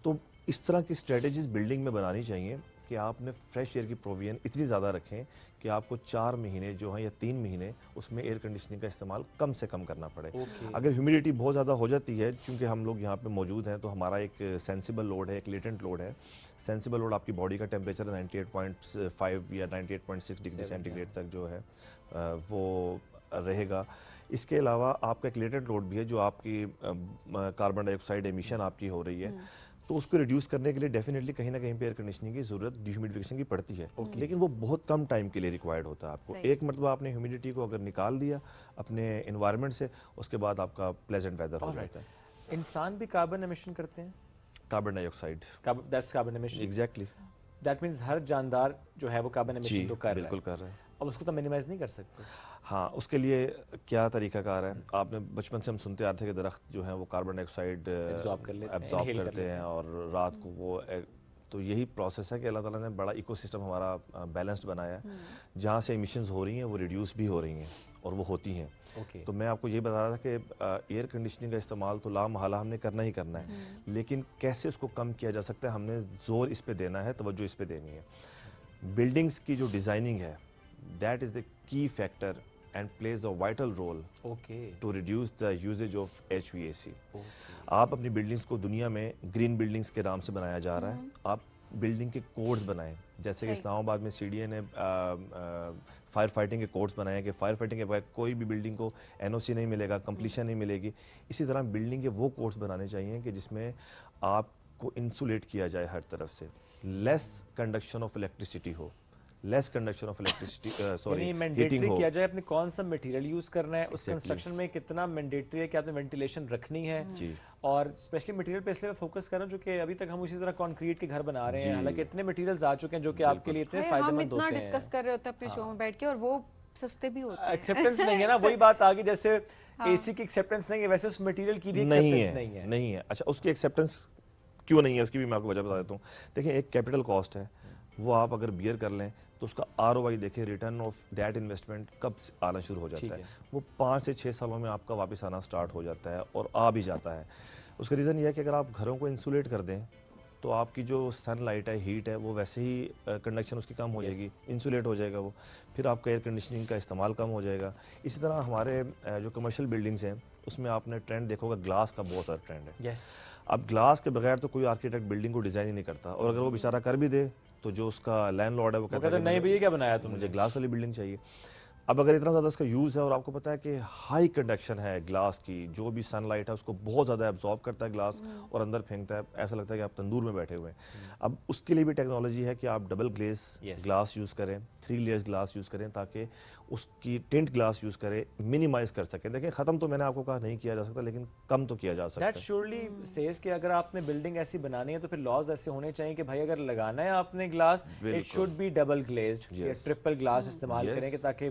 تو اس طرح کی اسٹریٹجیز بلڈنگ میں بنانی چاہیے کہ آپ نے فریش ایئر کی پروویژن اتنی زیادہ رکھیں کہ آپ کو 4 مہینے جو ہیں یا 3 مہینے اس میں ایئر کنڈیشننگ کا استعمال کم سے کم کرنا پڑے. اگر ہیومیڈیٹی بہت زیادہ ہو جاتی ہے, چونکہ ہم لوگ یہاں پہ موجود ہیں, تو ہمارا ایک سینسیبل لوڈ ہے, ایک لیٹنٹ لوڈ ہے. سینسیبل لوڈ آپ کی باڈی کا ٹیمپریچر 98.5 یا 98.6 ڈگری سینٹی گریڈ تک جو ہے وہ رہے گا. اس کے علاوہ آپ کا ایک لیٹنٹ لوڈ بھی ہے, جو آپ کی کاربن ڈائی آکسائڈ ایمیشن آپ کی ہو رہی ہے, تو اس کو ریڈیوس کرنے کے لیے ڈیفینیٹلی کہیں نہ کہیں پہ ایئر کنڈیشننگ کی ضرورت, ڈیہیومیڈیفیکیشن کی پڑتی ہے. لیکن وہ بہت کم ٹائم کے لیے ریکوائرڈ ہوتا ہے. آپ کو ایک مرتبہ آپ نے ہیومیڈیٹی کو اگر نکال دیا اپنے انوائرمنٹ سے, اس کے بعد آپ کا پلیزنٹ ویدر ہو جاتا ہے. انسان بھی کاربن ایمیشن کرتے ہیں, carbon dioxide, that's carbon emission. Exactly, that means ہر جاندار جو ہے وہ کاربن ایمیشن تو کر رہا ہے. بالکل کر رہا ہے. اب اس کو تو منیمائز نہیں کر سکتے. ہاں, اس کے لیے کیا طریقہ کار ہے؟ آپ نے بچپن سے ہم سنتے آتے ہیں کہ درخت جو ہیں وہ کاربن ڈائی آکسائڈ ایبزارب کرتے ہیں, اور رات کو وہ, تو یہی پروسیس ہے کہ اللہ تعالیٰ نے بڑا ایکو سسٹم ہمارا بیلنسڈ بنایا ہے, جہاں سے ایمیشنز ہو رہی ہیں وہ ریڈیوس بھی ہو رہی ہیں, اور وہ ہوتی ہیں. تو میں آپ کو یہ بتا رہا تھا کہ ایئر کنڈیشننگ کا استعمال تو لامحالہ ہم نے کرنا ہی کرنا ہے, لیکن کیسے اس کو کم کیا جا سکتا ہے, ہم نے زور اس پہ دینا ہے, توجہ اس پہ دینی ہے. بلڈنگز کی جو ڈیزائننگ ہے, دیٹ از دا کی factor and plays a vital role to reduce the usage of HVAC. آپ اپنی بلڈنگز کو دنیا میں گرین بلڈنگز کے نام سے بنایا جا رہا ہے, آپ بلڈنگ کے کوڈز بنائیں, جیسے کہ اسلام آباد میں CDA نے فائر فائٹنگ کے کوڈز بنائے ہیں کہ فائر فائٹنگ کے بغیر کوئی بھی بلڈنگ کو NOC نہیں ملے گا, کمپلیشن نہیں ملے گی. اسی طرح بلڈنگ کے وہ کوڈز بنانے چاہیے کہ جس میں آپ کو انسولیٹ کیا جائے ہر طرف سے, لیس کنڈکشن آف الیکٹریسٹی ہو, less conduction of electricity, sorry heating ہو. کیا جائے اپنے کون سا مٹیریل یوز کرنا ہے, اس کنسٹرکشن میں کتنا مینڈیٹری ہے کہ آپ نے وینٹیلیشن رکھنی ہے. اور اسپیشلی مٹیریل پہ اس لیے میں فوکس کر رہا ہوں جو کہ ابھی تک ہم اسی طرح کانکریٹ کے گھر بنا رہے ہیں, حالانکہ اتنے مٹیریلز آ چکے ہیں جو کہ آپ کے لیے اتنے فائدہ مند ہوتے ہیں. ہم اتنا ڈسکس کر رہے ہوتے ہیں اپنے شو میں بیٹھ کے, اور وہ سستے بھی ہوتے ہیں. ایکسیپٹنس نہیں ہے نا, وہی بات آ گئی, جیسے اے سی کی ایکسیپٹنس نہیں ہے ویسے اس مٹیریل کی بھی ایکسیپٹنس نہیں ہے. اچھا, اس کی ایکسیپٹنس کیوں نہیں ہے, اس کی بھی میں آپ کو وجہ بتا دیتا ہوں. دیکھیں, ایک کیپٹل کاسٹ ہے, وہ آپ اگر بیئر کر لیں تو اس کا ROI دیکھیں, ریٹرن آف دیٹ انویسٹمنٹ کب آنا شروع ہو جاتا ہے. وہ 5 سے 6 سالوں میں آپ کا واپس آنا سٹارٹ ہو جاتا ہے, اور آ بھی جاتا ہے. اس کا ریزن یہ ہے کہ اگر آپ گھروں کو انسولیٹ کر دیں تو آپ کی جو سن لائٹ ہے, ہیٹ ہے, وہ ویسے ہی کنڈکشن اس کی کم ہو جائے گی, انسولیٹ ہو جائے گا وہ, پھر آپ کا ایئر کنڈیشننگ کا استعمال کم ہو جائے گا. اسی طرح ہمارے جو کمرشل بلڈنگس ہیں اس میں آپ نے ٹرینڈ دیکھو گا, گلاس کا بہت سارا ٹرینڈ ہے. اب گلاس کے بغیر تو کوئی آرکیٹیکٹ بلڈنگ کو ڈیزائن ہی نہیں کرتا, اور اگر وہ بیچارہ کر بھی دے تو جو اس کا لینڈ لارڈ ہے وہ کہتا ہے نہیں بھئی کیا بنایا تم, مجھے گلاس والی بلڈنگ چاہیے. اب اگر اتنا زیادہ اس کا یوز ہے, اور آپ کو پتہ ہے کہ ہائی کنڈکشن ہے گلاس کی, جو بھی سن لائٹ ہے اس کو بہت زیادہ ایبزارب کرتا ہے گلاس, اور اندر پھینکتا ہے, ایسا لگتا ہے کہ آپ تندور میں بیٹھے ہوئے ہیں. اب اس کے لیے بھی ٹیکنالوجی ہے کہ آپ ڈبل گلیز گلاس یوز کریں, 3 لیئرز گلاس یوز کریں, تاکہ اس کی ٹنٹ گلاس یوز کریں, منیمائز کر سکیں. دیکھیں, ختم تو میں نے آپ کو کہا نہیں کیا جا سکتا, لیکن کم تو کیا جا سکتا ہے. دیٹ شیورلی سیز کہ اگر آپ نے بلڈنگ ایسی بنانی ہے تو پھر لاز ایسے ہونے چاہیے کہ بھائی اگر لگانا ہے آپ نے glass, it should be double glazed, triple glass استعمال کریں کہ تاکہ